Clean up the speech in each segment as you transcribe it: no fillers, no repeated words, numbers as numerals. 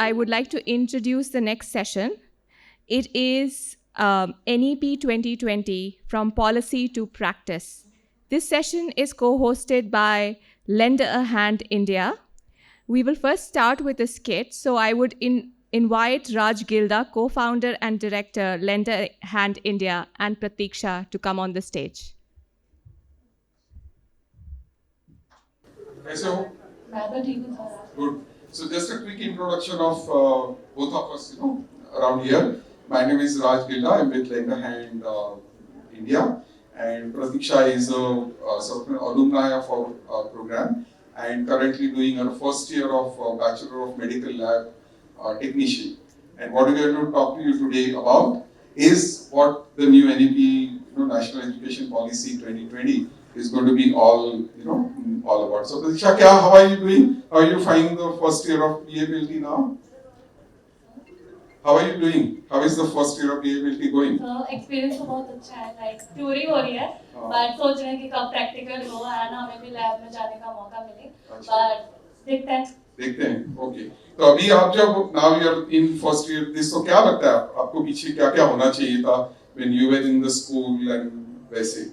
I would like to introduce the next session. It is NEP 2020 From Policy to Practice. This session is co-hosted by Lend a Hand India. We will first start with a skit. So I would invite Raj Gilda, co-founder and director, Lend a Hand India, and Pratiksha to come on the stage. So, good. So just a quick introduction of both of us, around here. My name is Raj Gilda. I'm with Lend a Hand India, and Pratiksha is a sort of an alumni of our program, and currently doing her first year of Bachelor of Medical Lab Technician. And what we're going to talk to you today about is what the new NEP, National Education Policy 2020 is going to be all about. So Pratiksha, how are you doing? How are you finding the first year of BA now? How are you doing? How is the first year of BA going? Experience तो बहुत अच्छा है, like theory हो रही है, but सोच रहे हैं कि कब practical हो and हमें भी lab में जाने का मौका मिले, but देखते हैं. Okay. तो अभी आप जब now you are in first year this, तो क्या लगता है आपको पीछे क्या होना चाहिए था when you were in the school and वैसे?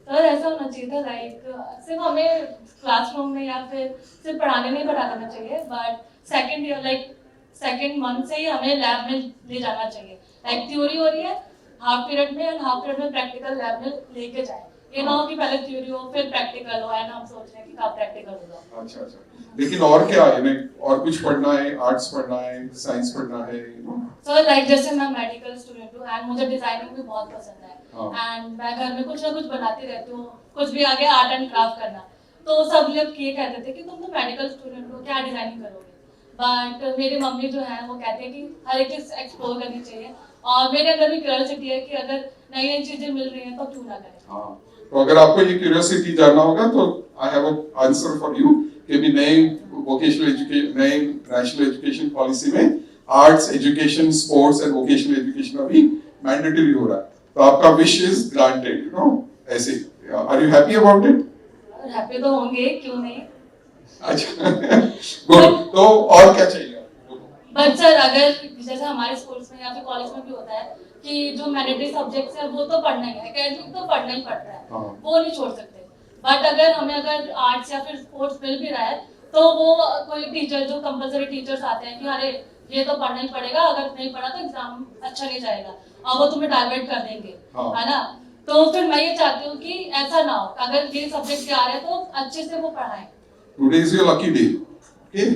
सर ऐसा होना चाहिए था, like सिर्फ हमें क्लासरूम में या फिर सिर्फ पढ़ाने नहीं पढ़ा देना चाहिए, but second year like second month से ही हमें लैब में ले जाना चाहिए. लाइक थ्योरी हो रही है हाफ पीरियड में, एंड हाफ पीरियड में प्रैक्टिकल लैब में लेके जाए. ये ना हो कि पहले थ्योरी हो फिर प्रैक्टिकल हो, एंड हम सोच रहे हैं कि कब प्रैक्टिकल होगा. अच्छा. लेकिन और क्या है, और कुछ पढ़ना है, आर्ट्स पढ़ना है, साइंस पढ़ना है? सो लाइक जैसे मैं मेडिकल स्टूडेंट हूँ एंड मुझे डिजाइनिंग भी बहुत पसंद है, एंड मैं घर में कुछ ना कुछ बनाती रहती हूँ, कुछ भी आगे आर्ट एंड क्राफ्ट करना. तो सब लोग ये कहते थे कि तुम तो मेडिकल स्टूडेंट हो, क्या डिजाइनिंग करोगे. बट मेरी मम्मी जो है वो कहते हैं कि हर एक चीज एक्सप्लोर करनी चाहिए, और मेरे अंदर भी क्यूरियोसिटी है कि अगर नई नई चीजें मिल रही हैं तो क्यों ना करें. तो अगर आपको ये क्यूरियोसिटी जानना होगा तो I have a answer for you कि भी नए वोकेशनल एजुकेशन, नए नेशनल एजुकेशन पॉलिसी में arts education, sports and vocational education अभी मैंडेटरी हो रहा है. तो आपका विश इज ग्रांटेड, ऐसे. Are you happy about it? Happy तो होंगे, क्यों नहीं. अच्छा. गुड. तो और क्या चाहिए? बट सर अगर जैसे हमारे स्कूल्स में या फिर कॉलेज में भी होता है कि जो मैंडेटरी सब्जेक्ट्स है वो तो पढ़ना ही है, एकेडमिक तो पढ़ना ही पड़ता है, वो नहीं छोड़ सकते. बट अगर आर्ट्स या फिर स्पोर्ट्स मिल भी रहा है तो वो कोई टीचर जो कंपलसरी टीचर्स आते हैं कि अरे ये तो पढ़ना ही पड़ेगा, अगर नहीं पढ़ा तो एग्जाम अच्छा नहीं जाएगा, और वो तुम्हें डाइवर्ट कर देंगे, है ना. तो फिर मैं ये चाहती हूँ कि ऐसा ना हो, अगर ये सब्जेक्ट आ रहे हैं तो अच्छे से वो पढ़ाएं. Today is your lucky day. Okay?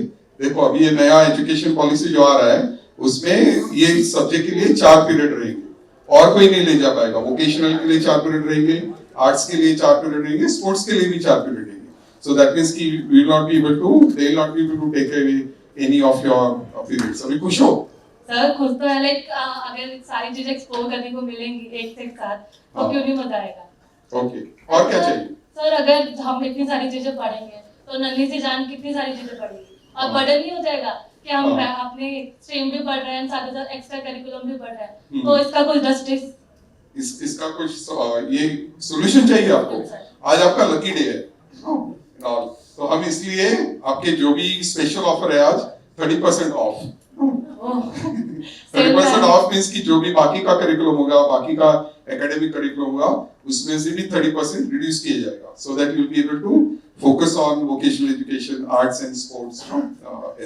देखो अभी ये नया एजुकेशन पॉलिसी जो आ रहा है उसमें ये सब्जेक्ट के लिए 4 पीरियड रहेंगे, और कोई नहीं ले जा पाएगा. वोकेशनल के लिए 4 पीरियड रहेंगे, आर्ट्स के लिए 4 पीरियड रहेंगे, स्पोर्ट्स के लिए भी 4 पीरियड रहेंगे. So that means कि we will not be able to, they will not be able to take away any of your periods. अभी खुश हो? सर खुश तो है, लाइक अगर सारी चीजें एक्सप्लोर करने को मिलेंगी एक से साथ तो क्यों नहीं मजा आएगा. ओके. और क्या चाहिए? सर अगर हम इतनी सारी चीजें पढ़ेंगे तो नन्ही सी जान कितनी सारी चीजें पढ़ेगी, और बर्डन नहीं हो जाएगा कि हम अपने स्ट्रीम भी पढ़ रहे हैं, साथ ही साथ एक्स्ट्रा करिकुलम भी पढ़ रहे हैं. तो इसका कुछ जस्टिस, इसका कुछ ये सॉल्यूशन चाहिए आपको. आज आपका लकी डे है, तो हम इसलिए आपके जो भी स्पेशल ऑफर है आज 30% ऑफ. 30% ऑफ मींस कि जो भी बाकी का करिकुलम होगा, बाकी का एकेडमिक करिकुलम होगा, उसमें से भी 30% रिड्यूस किया जाएगा, so that you will be able to focus on vocational education, arts and sports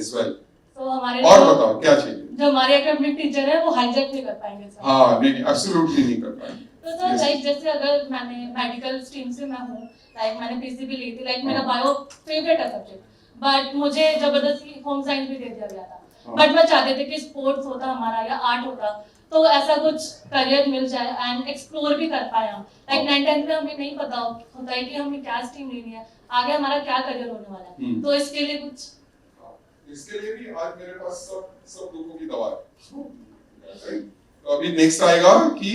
as well. तो हमारे और बताओ क्या चाहिए? जो हमारे एकेडमिक टीचर है वो हाईजैक नहीं कर पाएंगे सर. हाँ नहीं, एब्सोल्युटली नहीं कर पाएंगे. तो सर लाइक जैसे अगर मैंने मेडिकल स्ट्रीम से मैं हूँ, लाइक मैंने पीसीबी ली थी, लाइक मेरा बायो फेवरेट है सब्जेक्ट, बट मुझे जबरदस्ती होम साइंस भी दे दिया गया था. बट मैं चाहते थे कि स्पोर्ट्स होता हमारा या आर्ट होता तो ऐसा कुछ करियर मिल जाए एंड एक्सप्लोर भी कर पाए हम. लाइक 9th में हमें नहीं पता होता है कि हमें क्या स्ट्रीम लेनी है, आगे हमारा क्या करियर होने वाला है. तो इसके लिए कुछ, इसके लिए भी आज मेरे पास सब लोगों की दवा है. तो अभी नेक्स्ट आएगा कि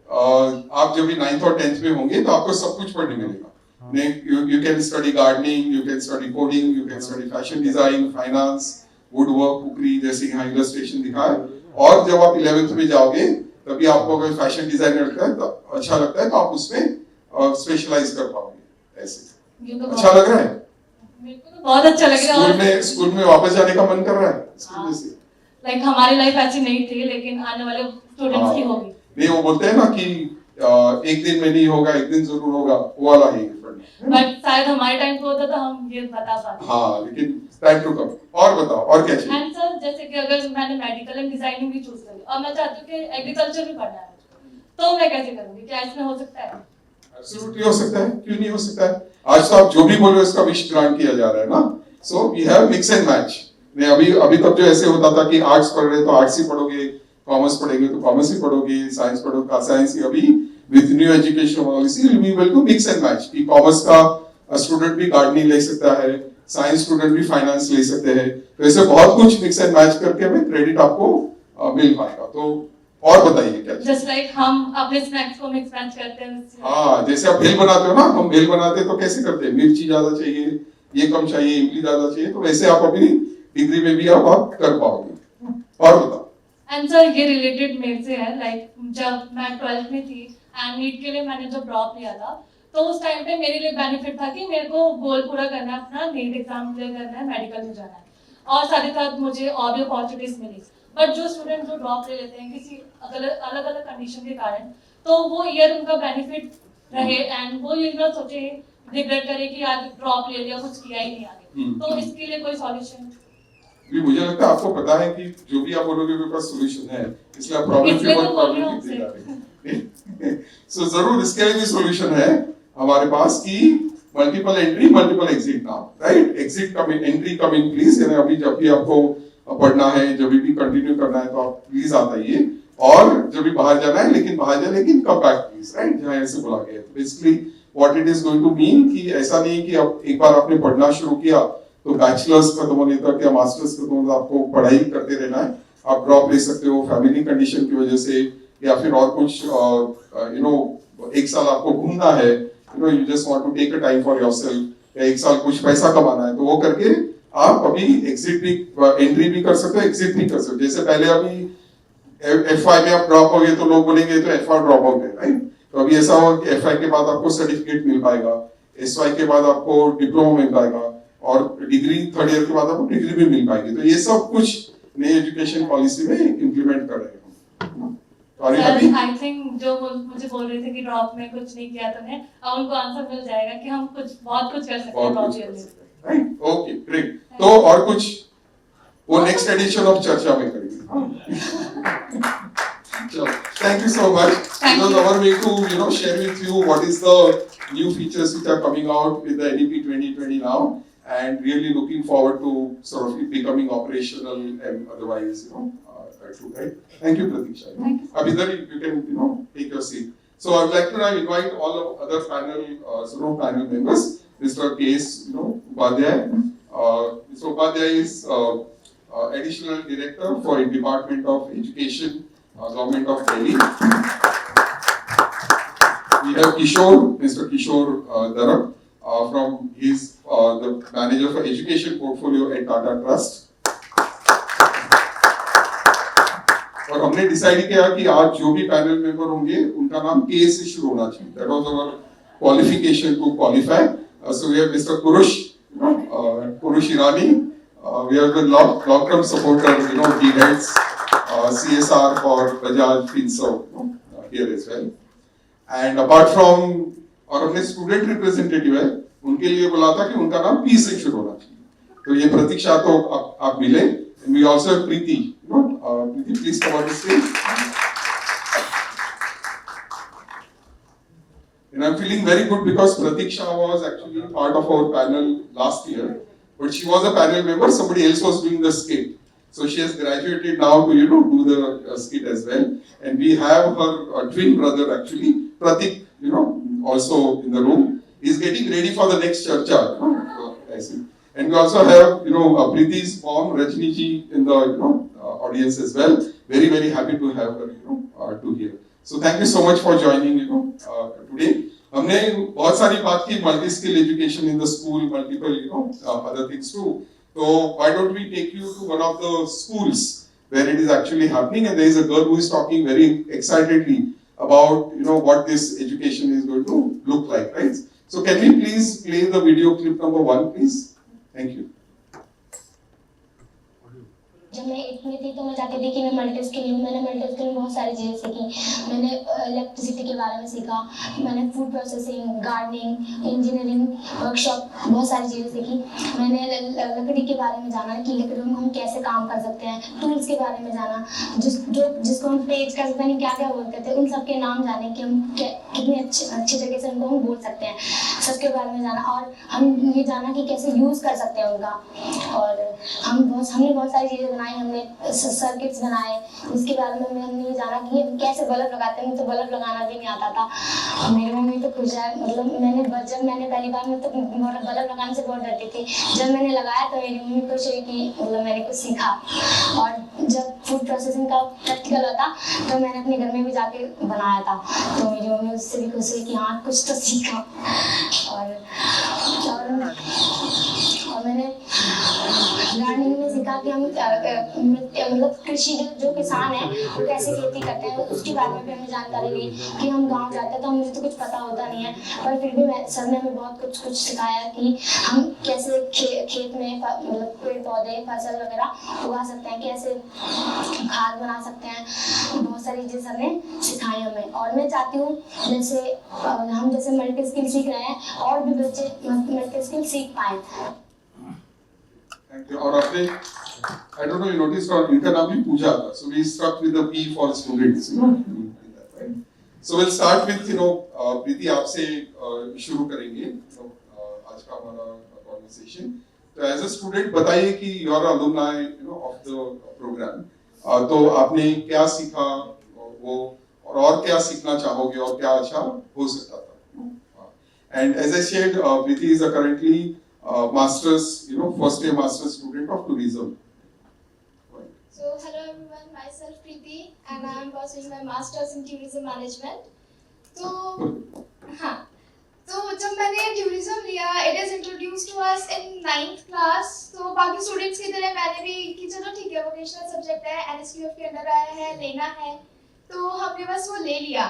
आप जब भी 9th और 10th में होंगे तो आपको सब कुछ पढ़ने मिलेगा. You can study gardening, you can study coding, you can study fashion design, finance, woodwork, cookery, जैसे यहाँ illustration दिखा है. और जब आप 11th में जाओगे तभी आपको अगर फैशन डिजाइनर लगता है तो अच्छा लगता है तो आप उसमें स्पेशलाइज कर पाओगे. ऐसे तो अच्छा लग रहा है? मेरे को तो बहुत अच्छा लग रहा है। स्कूल में वापस जाने का मन कर रहा है इसकी वजह से? लाइक हमारी लाइफ ऐसी नहीं थी, लेकिन आने वाले स्टूडेंट्स की होगी। नहीं, वो बोलते हैं ना कि एक दिन में नहीं होगा, एक दिन जरूर होगा, वो वाला है। बट शायद हमारे टाइम पे होता तो हम ये बता पाते। हाँ, लेकिन टाइम टू कम। और बताओ, और क्या चाहिए? एंड सर, जैसे कि अगर मैंने मेडिकल एंड डिजाइनिंग भी चूज करी और मैं चाहती हूँ कि एग्रीकल्चर भी पढ़ना है, तो मैं कैसे करूँगी? क्या इसमें हो सकता है? एब्सोल्युटली हो सकता है, क्यों नहीं हो सकता है। आज तो आप जो भी बोल रहे हो उसका विश ग्रांट किया जा रहा है ना। So we have mix and match. नहीं, अभी तक जो ऐसे होता था कि आर्ट्स पढ़ रहे तो आर्ट्स ही पढ़ोगे, कॉमर्स पढ़ेंगे तो कॉमर्स ही पढ़ोगे, साइंस पढ़ोगे तो साइंस ही। अभी with new education policy we will to mix and match कि कॉमर्स का स्टूडेंट भी गार्डनिंग ले सकता है, साइंस स्टूडेंट भी फाइनेंस ले सकते हैं। तो ऐसे बहुत कुछ मिक्स एंड मैच करके हमें क्रेडिट आपको मिल पाएगा। तो और बताइए क्या? जस्ट लाइक हम अपने स्नैक्स को मिक्स मैच करते हैं। हाँ, जैसे आप भेल बनाते हो ना, हम भेल बनाते हैं तो कैसे करते हैं? मिर्ची ज्यादा चाहिए, ये कम चाहिए, इमली ज्यादा चाहिए, तो वैसे आप अपनी डिग्री में भी आप कर पाओगे। और बताओ। एंड सर, ये रिलेटेड मेरे से है। लाइक जब मैं 12th में थी एंड नीट के लिए मैंने जब ड्रॉप लिया था, तो उस टाइम पे मेरे लिए बेनिफिट था कि मेरे को गोल पूरा करना है, अपना नीट एग्जाम क्लियर करना है, मेडिकल में जाना है, और साथ ही साथ मुझे और भी अपॉर्चुनिटीज मिली। बट जो स्टूडेंट जो ड्रॉप ले लेते हैं किसी अलग अलग कंडीशन के कारण, तो वो ईयर उनका बेनिफिट रहे एंड वो ये ना सोचे, रिग्रेट करे कि यार ड्रॉप ले लिया, कुछ किया ही नहीं आगे। तो इसके लिए कोई सॉल्यूशन? मुझे लगता है आपको पता है कि जो भी आप बोलोगे मेरे पास सॉल्यूशन है, इसलिए आप प्रॉब्लम के ऊपर प्रॉब्लम लिखते जा रहे हैं। सो जरूर इसके लिए भी सॉल्यूशन है हमारे पास कि multiple entry multiple exit now, right? Exit coming, entry coming please. यानी अभी जब भी आपको पढ़ना है, जब भी कंटिन्यू करना है, तो आप प्लीज आ जाइए। और जब भी बाहर जाना है, लेकिन बाहर जाए, लेकिन कम बैक प्लीज, राइट? जहाँ ऐसे बोला गया है। Basically what it is going to mean कि ऐसा नहीं कि अब एक बार आपने पढ़ना शुरू किया तो बैचलर्स खत्म होने तक या मास्टर्स खत्म होने तक आपको पढ़ाई करते रहना है। आप ड्रॉप ले सकते हो फैमिली कंडीशन की वजह से, या फिर और कुछ एक साल आपको घूमना है, you just want to take a time for yourself, या एक साल कुछ पैसा कमाना है, तो वो करके आप अभी एग्जिट भी, एंट्री भी कर सकते हो, एग्जिट भी कर सकते हो। जैसे पहले अभी F5 में आप ड्रॉप हो गए तो लोग बोलेंगे तो F5 ड्रॉप हो गए, राइट? तो अभी ऐसा हो कि F5 के बाद आपको सर्टिफिकेट मिल पाएगा, SY के बाद आपको डिप्लोमा मिल पाएगा, और डिग्री थर्ड ईयर के बाद आपको डिग्री भी मिल पाएगी। तो ये सब कुछ नई एजुकेशन पॉलिसी में इंप्लीमेंट कर रहे हैं। आई थिंक जो मुझे बोल रहे थे कि ड्रॉप में कुछ नहीं किया तुमने, अब उनको आंसर मिल जाएगा कि हम बहुत कुछ कर सकते हैं ड्रॉप ईयर में, राइट? Okay, great. तो और कुछ वो नेक्स्ट एडिशन ऑफ चर्चा में करेंगे। चलो, thank you so much. It was our way to share with you what is the new features which are coming out with the NEP 2020 now, and really looking forward to sort of it becoming operational and otherwise, right? Thank you, Pratiksha. Thank you. Abhidhar, you can take your seat. So I would like to now invite all of other panel members. Mr. K.S. Upadhyay. Mr. Upadhyay is Additional Director for Department of Education, Government of Delhi. We have Kishore, Mr. Kishore Darak, from his the Manager for Education Portfolio at Tata Trust. और हमने decide किया कि आज जो भी panel member होंगे उनका नाम के से शुरू होना चाहिए. That was our qualification to qualify. So we have Mr. Kurush Irani. We have the long-term supporter, he heads CSR for Bajaj Finserv here as well. And apart from, और अपने स्टूडेंट रिप्रेजेंटेटिव है, उनके लिए बोला था कि उनका नाम पी से शुरू होना चाहिए. तो ये प्रतीक्षा तो आप मिले. And we also have Preeti. Preeti, please come on the stage. And I'm feeling very good because Pratiksha was actually part of our panel last year. But she was a panel member, somebody else was doing the skit. So she has graduated now to, do the skit as well. And we have her twin brother actually, Pratik, also in the room. He's getting ready for the next charcha. I see. And we also have, Preeti's mom, Rajni ji, in the, audience as well. Very, very happy to have her, to here. So thank you so much for joining, today. हमने बहुत सारी बात की multi skill education in the school, multiple other things too. So why don't we take you to one of the schools where it is actually happening, and there is a girl who is talking very excitedly about what this education is going to look like, right? So can we please play the video clip number 1, please? Thank you. जब मैं 8th में थी तो मैं जाके देखी मैं multi skill हूँ। मैंने मल्टी स्किल में बहुत सारी चीज़ें सीखी। मैंने इलेक्ट्रिसिटी के बारे में सीखा, मैंने food processing, gardening, engineering workshop, बहुत सारी चीज़ें सीखी। मैंने लकड़ी के बारे में जाना कि लकड़ियों में हम कैसे काम कर सकते हैं, टूल्स के बारे में जाना, जिसको हम पेज का पता नहीं क्या क्या बोलते थे, उन सब के नाम जाने कि हम कितने अच्छे तरीके से उनको हम बोल सकते हैं, सबके बारे में जाना। और हम ये जाना कि कैसे यूज़ कर सकते हैं उनका। और हमने बहुत सारी चीज़ें बनाई, हमने सर्किट्स बनाए, इसके बारे में हमने ये जाना कि हम कैसे बल्ब लगाते हैं। मुझे तो बल्ब लगाना भी नहीं आता था। मेरी मम्मी तो खुश है, मतलब जब मैंने पहली बार में तो बल्ब लगाने से बहुत डरती थी। जब मैंने लगाया तो मेरी मम्मी खुश हुई कि मतलब मैंने कुछ सीखा। और जब फूड प्रोसेसिंग का प्रैक्टिकल होता तो मैंने अपने घर में भी जाके बनाया था, तो मेरी मम्मी उससे भी खुश हुई कि हाँ कुछ तो सीखा। और मैंने गार्डनिंग में सीखा कि हम मतलब कृषि जो किसान है वो कैसे खेती करते हैं, उसके बारे में भी हमें जानकारी ली। कि हम गांव जाते हैं तो मुझे तो कुछ पता होता नहीं है, पर फिर भी सर ने हमें बहुत कुछ सिखाया कि हम कैसे खेत में मतलब पेड़ पौधे फसल वगैरह उगा सकते हैं, कैसे खाद बना सकते हैं। बहुत सारी चीज़ें सर ने सिखाई हमें। और मैं चाहती हूँ जैसे हम जैसे मल्टी स्किल सीख रहे हैं और भी बच्चे मल्टी स्किल सीख पाए। और आपने I don't know you noticed or इनका नाम भी पूजा था, so we stuck with the P for students, you know, right? So we'll start with प्रीति आपसे शुरू करेंगे आज का हमारा conversation. तो as a student बताइए कि you are alumni of the program, तो आपने क्या सीखा वो और क्या सीखना चाहोगे और क्या अच्छा हो सकता था? And as I said, Preeti is currently master's, first year master's student of tourism. So hello everyone, myself Preeti and I am pursuing my masters in tourism management. तो हाँ, तो जब मैंने tourism लिया, it is introduced to us in 9th class. तो बाकी students की तरह मैंने भी कि चलो ठीक है vocational subject है, NSQF के अंदर आया है, लेना है, तो हमने बस वो ले लिया।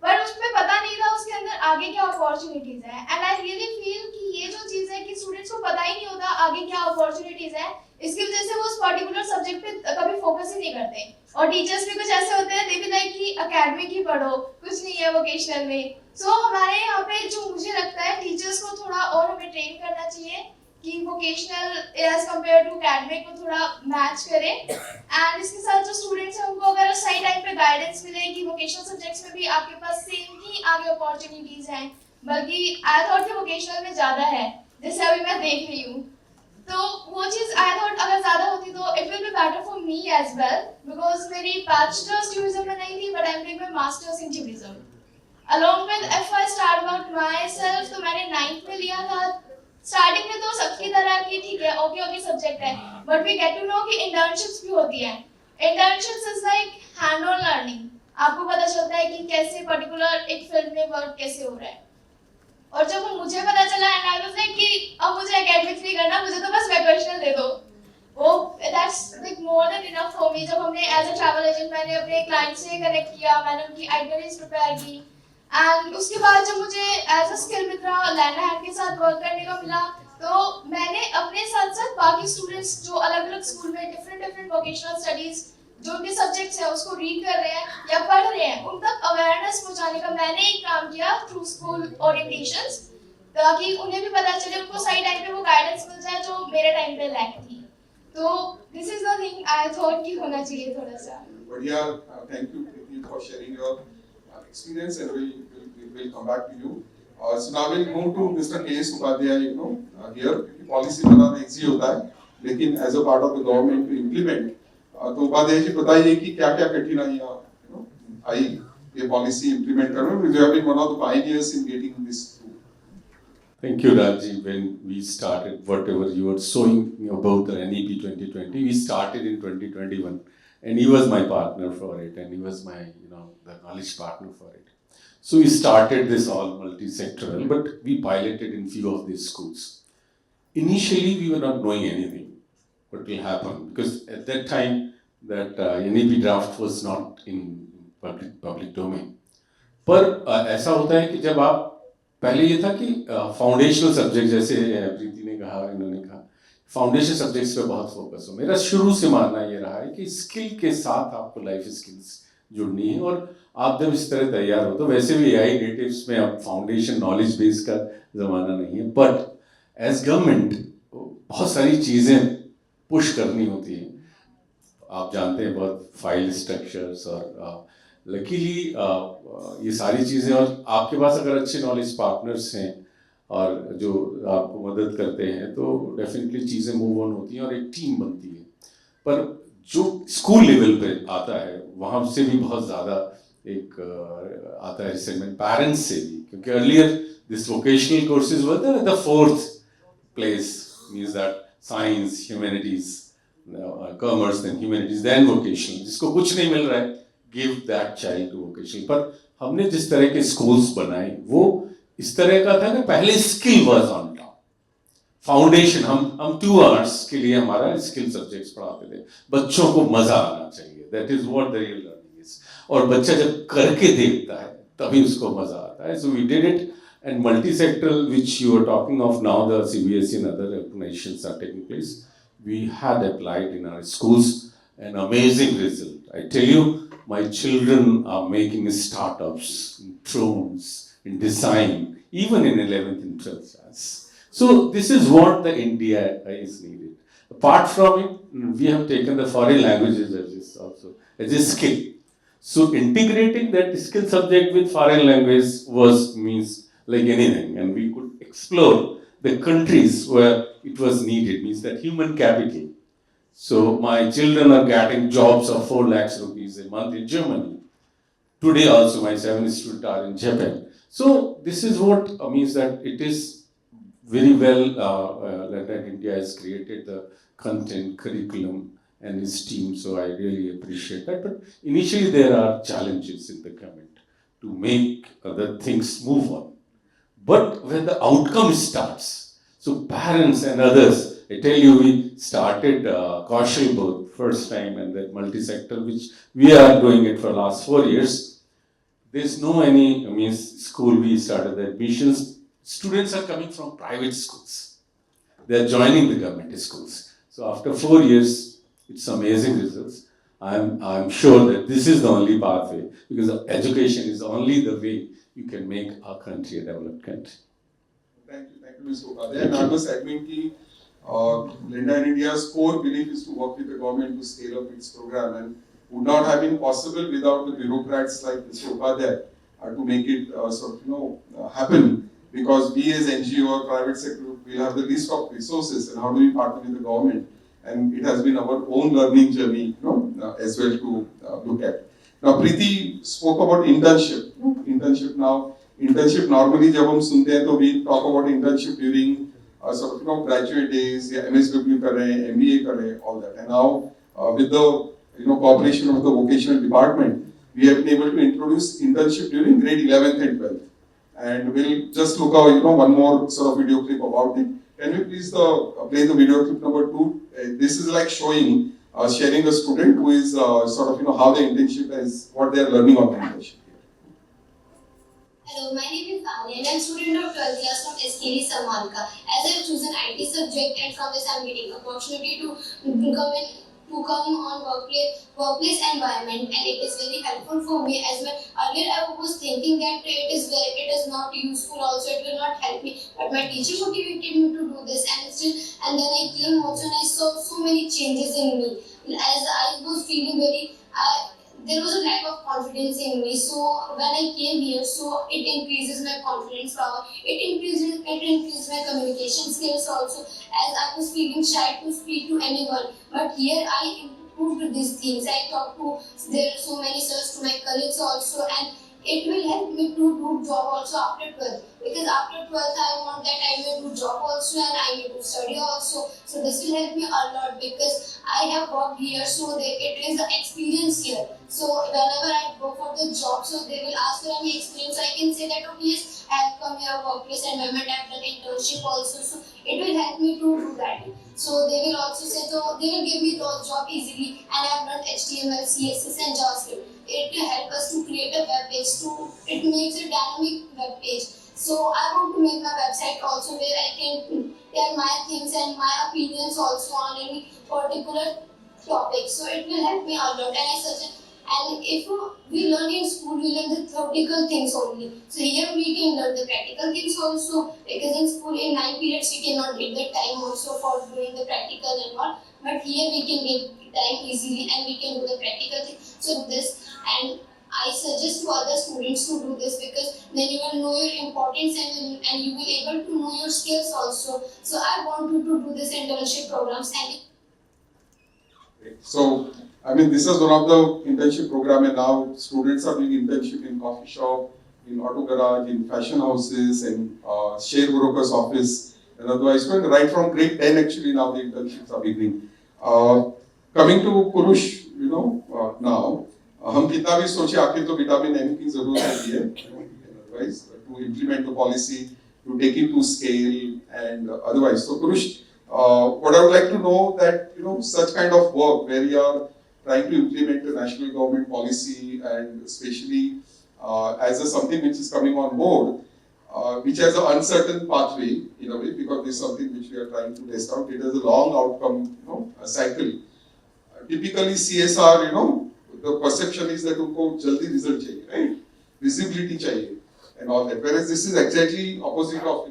पर उसमें पता नहीं था उसके अंदर आगे क्या अपॉर्चुनिटीज है। एंड आई रियली फील कि ये जो चीज़ है कि स्टूडेंट्स को पता ही नहीं होता आगे क्या अपॉर्चुनिटीज है, इसकी वजह से वो उस पर्टिकुलर सब्जेक्ट पे कभी फोकस ही नहीं करते। और टीचर्स भी कुछ ऐसे होते हैं, दे भी लाइक कि एकेडमिक ही पढ़ो, कुछ नहीं है वोकेशनल में। सो हमारे यहाँ पे जो मुझे लगता है टीचर्स को थोड़ा और हमें ट्रेन करना चाहिए कि vocational as compare to academic को थोड़ा मैच करें। एंड इसके साथ जो स्टूडेंट्स हैं उनको अगर सही टाइम पे गाइडेंस मिले कि वोकेशनल सब्जेक्ट्स में भी आपके पास सेम ही आगे अपॉर्चुनिटीज हैं, बल्कि आई थॉट कि वोकेशनल में ज़्यादा है, जैसे अभी मैं देख रही हूँ। तो वो चीज़ आई थॉट अगर ज़्यादा होती तो it will be better for me as well, because मेरी बैचलर्स टूरिज्म में नहीं थी, but I am doing my masters in tourism. Along with if I start about myself, तो मैंने 9th में लिया था। स्टार्टिंग में तो सबकी तरह की ठीक है ओके सब्जेक्ट है, but we get to know कि इंटर्नशिप्स भी होती है। Internships is like hand on learning, आपको पता चलता है कि कैसे पर्टिकुलर एक फील्ड में वर्क कैसे हो रहा है। और जब मुझे पता चला एंड आई वाज लाइक कि अब मुझे एकेडमिक्स नहीं करना, मुझे तो बस वोकेशनल दे दो, वो that's like more than enough for me. जब हमने एज अ ट्रैवल एजेंट मैंने अपने क्लाइंट से कनेक्ट किया, मैंने उनकी आइटनरीज प्रिपेयर की, एंड उसके बाद जब मुझे as a skill Mitra land hand के साथ वर्क करने का मिला, तो मैंने अपने साथ साथ बाकी स्टूडेंट्स जो अलग अलग स्कूल में डिफरेंट वोकेशनल स्टडीज जो उनके सब्जेक्ट्स हैं उसको रीड कर रहे हैं या पढ़ रहे हैं, उन तक अवेयरनेस पहुंचाने का मैंने एक काम किया थ्रू स्कूल ओरिएंटेशंस, ताकि उन्हें भी पता चले, उनको सही टाइम पे वो गाइडेंस मिल जाए जो मेरे टाइम पे लैक थी। तो this is the thing I thought कि होना चाहिए थोड़ा सा। बढ़िया, thank you Preeti for sharing your experience and we'll come back to you. So now we'll move to Mr. K.S. Upadhyay, here, क्योंकि policy बनाना easy होता है, लेकिन as a part of the government to implement, तो उपाध्याय जी बताइए कि क्या-क्या कठिनाइयाँ आई ये policy implement करने में? You have been one of the pioneers in getting this through. Thank you, Raji. When we started, whatever you were showing about the NEP 2020, we started in 2021. And he was my partner for it, and he was my, the knowledge partner for it. So we started this all multi-sectoral, but we piloted in few of these schools. Initially, we were not knowing anything, what will happen, because at that time, that NEP draft was not in public domain. पर ऐसा होता है कि जब आप पहले ये था कि फाउंडेशनल सब्जेक्ट, जैसे प्रीति ने कहा, इन्होंने कहा फाउंडेशन सब्जेक्ट्स पे बहुत फोकस हो। मेरा शुरू से मानना ये रहा है कि स्किल के साथ आपको लाइफ स्किल्स जुड़नी है, और आप जब इस तरह तैयार हो, तो वैसे भी एआई नेटिव्स में अब फाउंडेशन नॉलेज बेस का ज़माना नहीं है, बट एज गवर्नमेंट बहुत सारी चीज़ें पुश करनी होती हैं। आप जानते हैं बहुत फाइल स्ट्रक्चर्स, और लकीली ये सारी चीज़ें, और आपके पास अगर अच्छे नॉलेज पार्टनर्स हैं और जो आपको मदद करते हैं, तो डेफिनेटली चीज़ें मूव ऑन होती हैं और एक टीम बनती है। पर जो स्कूल लेवल पे आता है, वहाँ से भी बहुत ज़्यादा एक आता है रिसेंटमेंट पेरेंट्स से भी, क्योंकि earlier this vocational courses were the fourth place, means that science, humanities, commerce, then humanities, then vocational. जिसको कुछ नहीं मिल रहा है, give that child to vocational. पर हमने जिस तरह के स्कूल्स बनाए, वो इस तरह का था कि पहले skill was on top, foundation. हम 2 आवर्स के लिए हमारा स्किल सब्जेक्ट्स पढ़ाते थे। बच्चों को मजा आना चाहिए, that is what the real learning is. और बच्चा जब करके देखता है तभी उसको मजा आता है। So we did it, and multi-sectoral, which you are talking of now, the CBSE and other organizations are taking place. We had applied in our schools, an amazing result. I tell you, my children are making startups in drones, in design, even in 11th and 12th class. So this is what the India is needed. Apart from it, we have taken the foreign languages as a skill. So integrating that skill subject with foreign language means like anything, and we could explore the countries where it was needed, means that human capital. So my children are getting jobs of 4 lakhs rupees a month in Germany. Today also my 7 students are in Japan. So this is what means that it is very well that India has created the content, curriculum, and his team. So I really appreciate that. But initially there are challenges in the government to make the things move on. But when the outcome starts, so parents and others, I tell you, we started Kaushal both first time, and that multi-sector, which we are doing it for last 4 years. There's no any school. We started the admissions. Students are coming from private schools. They are joining the government schools. So after 4 years, it's amazing results. I'm sure that this is the only pathway, because education is only the way you can make our country a developed country. Thank you, Mr. Upadhyay. And I must admit that Linda in India's core belief is to work with the government to scale up its program, and would not have been possible without the bureaucrats like Mr. Upadhyay to make it happen. Because we as NGO or private sector, we have the least of resources, and how do we partner with the government? And it has been our own learning journey, as well to look at. Now, Preeti spoke about internship. Internship normally जब हम सुनते हैं तो we talk about internship during graduate days, या MSW कर रहे हैं, MBA कर रहे हैं, all that. And now with the cooperation of the vocational department, we have been able to introduce internship during grade 11th and 12th. And we'll just look at one more sort of video clip about it. Can we please play the video clip number 2? This is like showing, sharing a student who is how the internship is, what they are learning on the internship. Hello, my name is Ali and I am a student of 12th class from SKD Samalka. As I have chosen IT subject, and from this I am getting opportunity to come on workplace environment, and it is very helpful for me. As well, earlier I was thinking that it is not useful, also it will not help me, but my teacher motivated me to do this, and then I came also and I saw so many changes in me. As I was feeling there was a lack of confidence in me. So when I came here, so it increases my confidence power. It increases my communication skills also. As I was feeling shy to speak to anyone, but here I improved these things. I talked to there are so many sirs, to my colleagues also, and it will help me to do job also after 12th. Because after 12th, I want that I may do job also and I may do study also. So this will help me a lot, because I have worked here, so it is the experience here. So whenever I go for the job, so they will ask for any experience. I can say that, okay, yes, I have come here, workplace environment, I have done internship also. So it will help me to do that. So they will also say, so they will give me the job easily, and I have done HTML, CSS and JavaScript. It will help us to create a web page. It makes a dynamic web page. So I want to make my website also where I can tell my things and my opinions also on any particular topic. So it will help me a lot. And I suggest, and if we learn in school, we learn the theoretical things only. So here we can learn the practical things also, because in school in 9 periods we cannot get the time also for doing the practical and all. But here we can get time easily and we can do the practical things. So this, and I suggest to other students to do this, because then you will know your importance and you will able to know your skills also. So I want you to do this internship programs. And so, I mean, this is one of the internship program, and now students are doing internship in coffee shop, in auto garage, in fashion houses, and share brokers office, and otherwise. Well, right from grade 10, actually, now the internships are beginning. Coming to Purush, now, हम कितना भी सोचे आखिर तो vitamin M की जरूरत होती है, otherwise to implement the policy, to take it to scale, and otherwise. So Purush, what I would like to know that such kind of work where you are trying to implement a national government policy, and especially as something which is coming on board, which has an uncertain pathway in a way, because this is something which we are trying to test out. It has a long outcome, a cycle. Typically CSR, the perception is that उनको जल्दी result चाहिए, right? Visibility चाहिए, and all that. Whereas this is exactly opposite of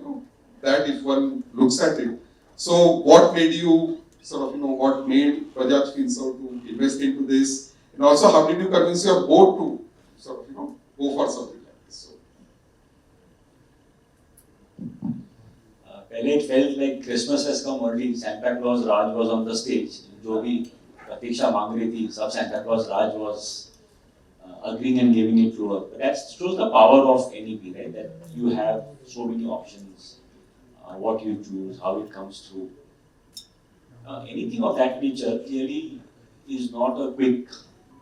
that if one looks at it. So what made you sort of what made Bajaj Finserv to invest into this, and also how did you convince your board to sort of go for something like this? So. पहले it felt like Christmas has come early. Santa Claus Raj was on the stage. जो भी प्रतीक्षा मांग रही थी, सब Santa Claus Raj was agreeing and giving it to her. But that shows the power of NEP, right? That you have so many options, what you choose, how it comes through. Anything of that nature clearly is not a quick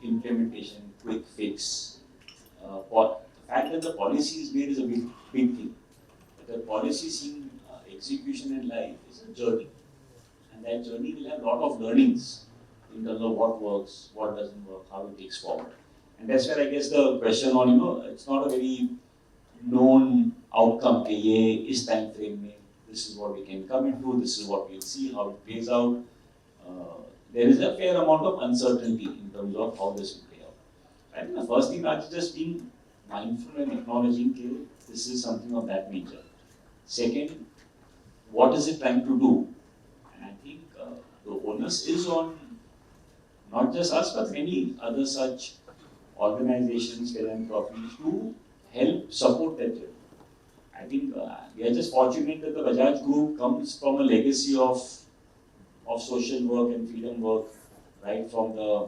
implementation, quick fix. The fact that the policy is made is a big thing. But the policy seeing execution in life is a journey. And that journey will have a lot of learnings in terms of what works, what doesn't work, how it takes forward. And that's where I guess the question on, it's not a very known outcome. Ke is time frame mein, this is what we can commit to, this is what we'll see, how it plays out. There is a fair amount of uncertainty in terms of how this will play out. I think the first thing is just being mindful and acknowledging that this is something of that nature. Second, what is it trying to do? And I think the onus is on not just us, but many other such organizations, philanthropies, to help support that journey. I think we are just fortunate that the Bajaj Group comes from a legacy of social work and freedom work, right from the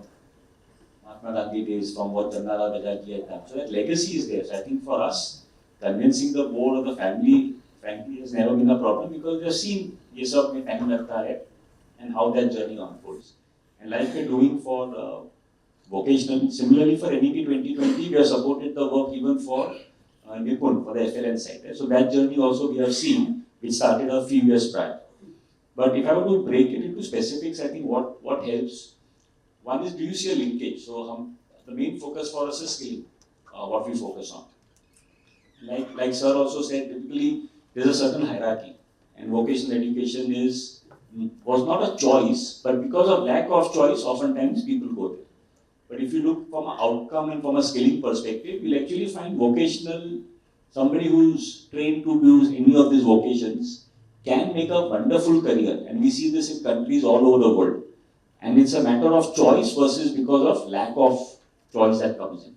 Mahatma Gandhi days, from what Jannara Bajaj had done. So that legacy is there. So I think for us, convincing the board or the family, frankly, has never been a problem, because we have seen ye sab mein time lagta hai and how that journey unfolds. And like we're doing for vocational, similarly for NEP 2020, we have supported the work even for NEP2020, for the FLN side. Right? So that journey also we have seen, which started a few years prior. But if I were to break it into specifics, I think what helps, one is, do you see a linkage? So the main focus for us is skilling, what we focus on. Like sir also said, typically there's a certain hierarchy, and vocational education was not a choice, but because of lack of choice, oftentimes people go there. But if you look from an outcome and from a skilling perspective, you'll actually find vocational, somebody who's trained to do any of these vocations can make a wonderful career. And we see this in countries all over the world. And it's a matter of choice versus because of lack of choice that comes in.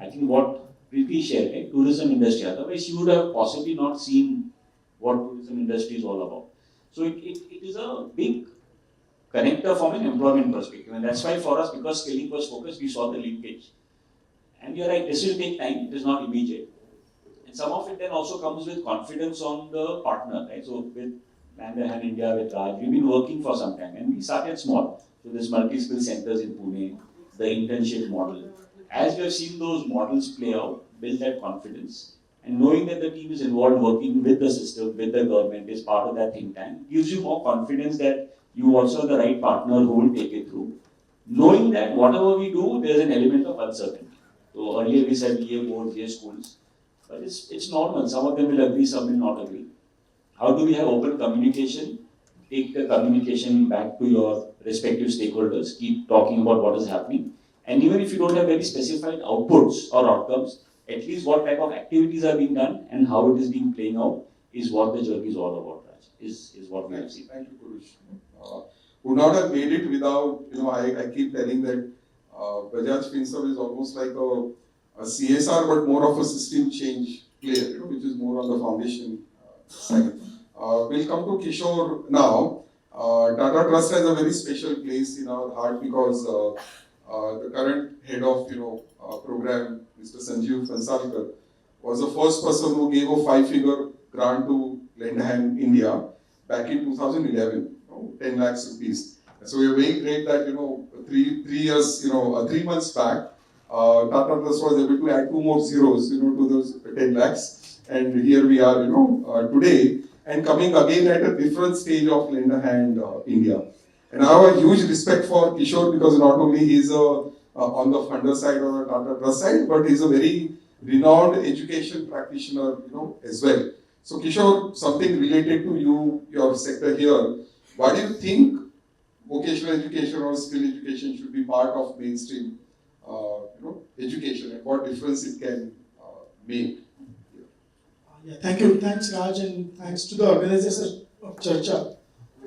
I think what Preeti shared, right? Tourism industry, otherwise you would have possibly not seen what tourism industry is all about. So it is a big connector from an employment perspective. And that's why for us, because skilling was focused, we saw the linkage. And you're right, this will take time, it is not immediate. And some of it then also comes with confidence on the partner, right? So with Mandahan India, with Raj, we've been working for some time, and we started small. So there's multi-skill centers in Pune, the internship model. As we have seen those models play out, build that confidence, and knowing that the team is involved working with the system, with the government, is part of that think tank, gives you more confidence that you also are the right partner who will take it through. Knowing that whatever we do, there's an element of uncertainty. So earlier we said BA boards, BA schools. But it's normal. Some of them will agree, some will not agree. How do we have open communication? Take the communication back to your respective stakeholders. Keep talking about what is happening. And even if you don't have very specified outputs or outcomes, at least what type of activities are being done and how it is being playing out is what the journey is all about, Raj, is what we have seen. Thank you, Purush. Would not have made it without, I keep telling that Bajaj Finserv is almost like a CSR, but more of a system change player, which is more on the foundation side. We'll come to Kishore now. Tata Trust has a very special place in our heart because the current head of program, Mr. Sanjeev Pansalkar, was the first person who gave a 5-figure grant to Lend Hand India back in 2011, 10 lakhs rupees. So we are very great that 3 months back, Tata Trust was able to add 2 more zeros, to those 10 lakhs, and here we are, today, and coming again at a different stage of Lend a Hand India. And I have a huge respect for Kishore because not only he is on the funder side or the Tata Trust side, but he is a very renowned education practitioner, as well. So Kishore, something related to your sector here. Why do you think vocational education or skill education should be part of mainstream, education, and what difference it can make? Yeah, thank you. Thanks, Raj, and thanks to the organizers of Charcha.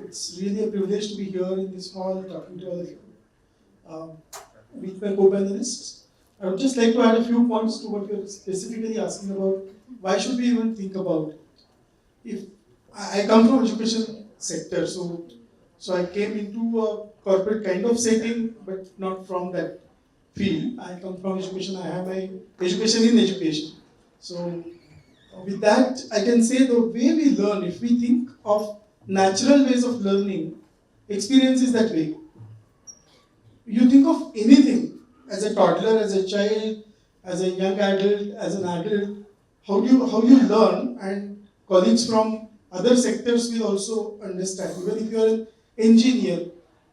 It's really a privilege to be here in this hall talking to all of you. With my co-panelists, I would just like to add a few points to what you're specifically asking about. Why should we even think about it? If I come from education sector, so I came into a corporate kind of setting, but not from that field. I come from education. I have my education in education. So with that, I can say the way we learn, if we think of natural ways of learning, experience is that way. You think of anything, as a toddler, as a child, as a young adult, as an adult, how you learn, and colleagues from other sectors will also understand. Even if you are an engineer,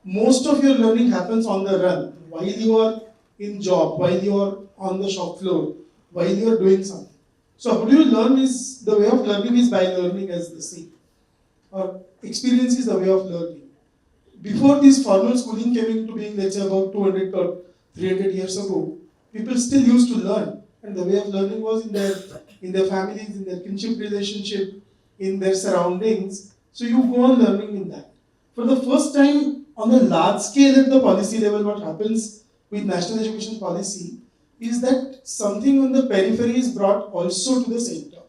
most of your learning happens on the run, while you are in job, while you are on the shop floor, while you are doing something. So how do you learn is, the way of learning is by learning, as they say. Or experience is the way of learning. Before this formal schooling came into being, let's say about 200 or 300 years ago, people still used to learn. And the way of learning was in their families, in their kinship relationship, in their surroundings. So you go on learning in that. For the first time, on a large scale at the policy level, what happens with national education policy is that something on the periphery is brought also to the center.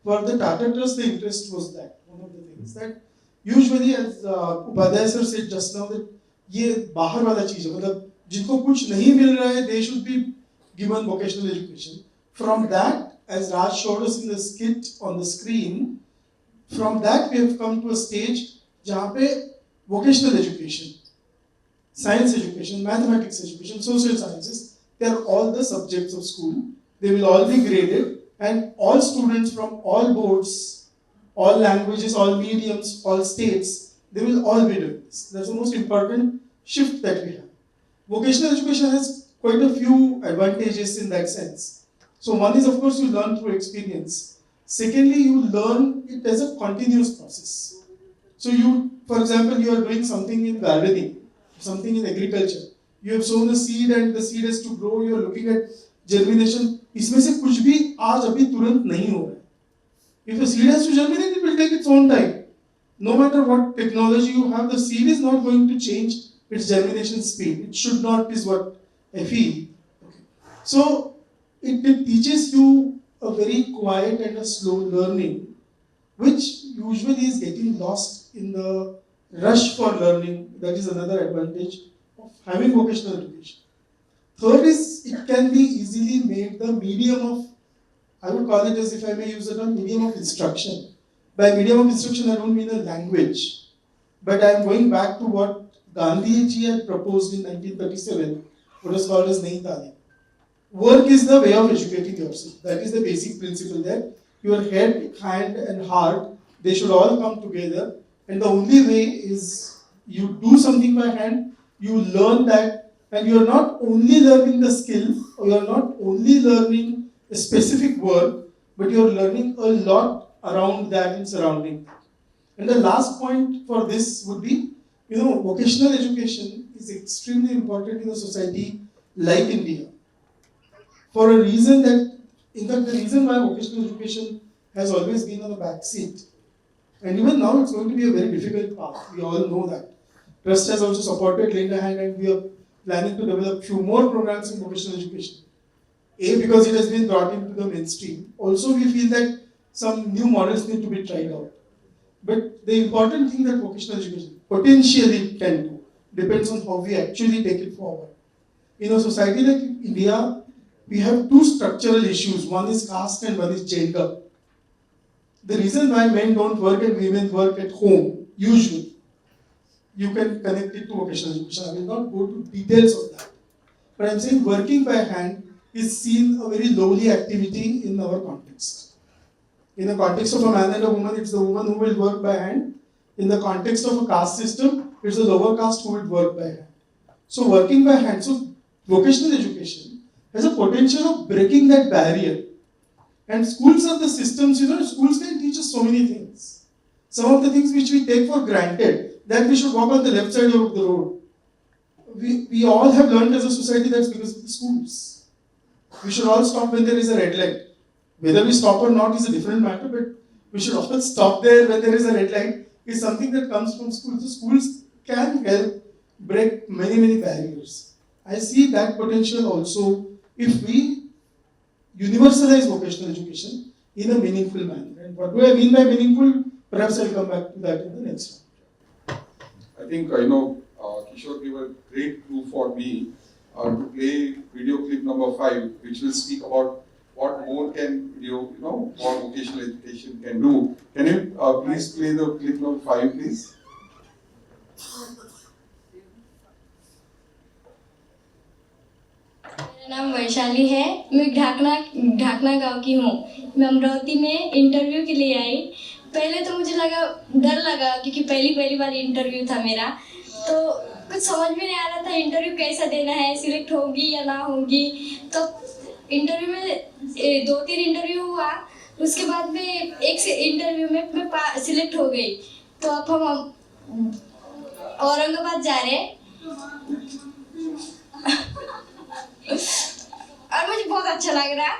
For the Tata Trust, the interest was that. One of the things that usually, as Upadhyay sir said just now, that ये बाहर वाला चीज है, मतलब जिनको कुछ नहीं मिल रहा है, they should be given vocational education. From that, as Raj showed us in the skit on the screen, from that we have come to a stage जहाँ पे vocational education, science education, mathematics education, social sciences, they are all the subjects of school. They will all be graded, and all students from all boards, all languages, all mediums, all states, they will all be doing this. That's the most important shift that we have. Vocational education has quite a few advantages in that sense. So one is, of course, you learn through experience. Secondly, you learn it as a continuous process. So you, for example, you are doing something in gardening, something in agriculture. You have sown a seed and the seed has to grow. You are looking at germination. इसमें से कुछ भी आज अभी तुरंत नहीं हो रहा है. If a seed has to germinate, it will take its own time. No matter what technology you have, the seed is not going to change its germination speed. It should not, is what I feel. Okay. So it teaches you a very quiet and a slow learning, which usually is getting lost in the rush for learning. That is another advantage of having vocational education. Third is, it can be easily made the medium of, I would call it, as if I may use the term, medium of instruction. By medium of instruction, I don't mean a language, but I am going back to what Gandhi ji had proposed in 1937, what was called as Nayi Talim. Work is the way of educating yourself. That is the basic principle there. Your head, hand, and heart, they should all come together, and the only way is you do something by hand, you learn that, and you are not only learning the skill, or you are not only learning a specific work, but you're learning a lot around that and surrounding. And the last point for this would be, vocational education is extremely important in a society like India. For a reason that, in fact, the reason why vocational education has always been on the back seat. And even now, it's going to be a very difficult path. We all know that. Trust has also supported Lend a Hand, and we are planning to develop few more programs in vocational education. A, because it has been brought into the mainstream. Also, we feel that some new models need to be tried out. But the important thing that vocational education potentially can do depends on how we actually take it forward. In a society like India, we have two structural issues. One is caste and one is gender. The reason why men don't work and women work at home, usually, you can connect it to vocational education. I will not go to details of that. But I'm saying working by hand is seen a very lowly activity in our context. In the context of a man and a woman, it's the woman who will work by hand. In the context of a caste system, it's the lower caste who will work by hand. So working by hand, so vocational education has a potential of breaking that barrier. And schools are the systems, schools can teach us so many things. Some of the things which we take for granted, that we should walk on the left side of the road. We all have learned as a society that's because of the schools. We should all stop when there is a red light. Whether we stop or not is a different matter, but we should all stop there when there is a red light is something that comes from schools. So schools can help break many, many barriers. I see that potential also if we universalize vocational education in a meaningful manner. And what do I mean by meaningful? Perhaps I'll come back to that in the next one. I think, Kishore gave a great clue for me to play video clip number 5, which will speak about what more can what vocational education can do. Can you please play the clip number 5, please? मेरा नाम वैशाली है। मैं ढाकना गांव की हूँ। मैं अमरावती में interview के लिए आई। पहले तो मुझे डर लगा क्योंकि पहली बार इंटरव्यू था मेरा, तो कुछ समझ में नहीं आ रहा था इंटरव्यू कैसा देना है, सिलेक्ट होगी या ना होगी। तो इंटरव्यू में 2-3 इंटरव्यू हुआ, उसके बाद में एक इंटरव्यू में मैं सिलेक्ट हो गई। तो अब हम औरंगाबाद जा रहे हैं और मुझे बहुत अच्छा लग रहा है।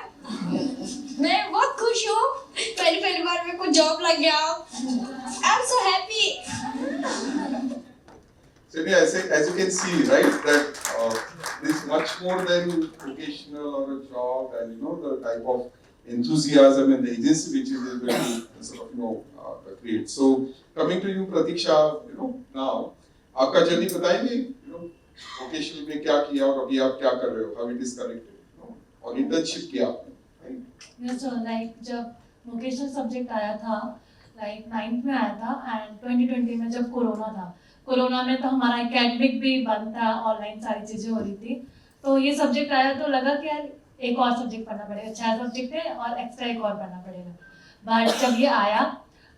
मैं बहुत खुश हूँ, पहली बार मेरे को जॉब लग गया। I am so happy. So as you can see, right, that there's much more than vocational or a job, and the type of enthusiasm and the agency which is able to sort of create. So coming to you, Pratiksha, now, आपका journey बताएंगे, vocational में क्या किया और अभी आप क्या कर रहे हो, how it is connected, और internship किया आपने, right? Yes, so like जब vocational subject आया था, like 9th में आया था, and 2020 में जब कोरोना में तो हमारा एकेडमिक भी बंद था, ऑनलाइन सारी चीजें हो रही थी, तो ये सब्जेक्ट आया तो लगा कि यार एक और सब्जेक्ट पढ़ना पड़ेगा। 6 सब्जेक्ट है और एक्स्ट्रा एक और पढ़ना पड़ेगा। बट जब ये आया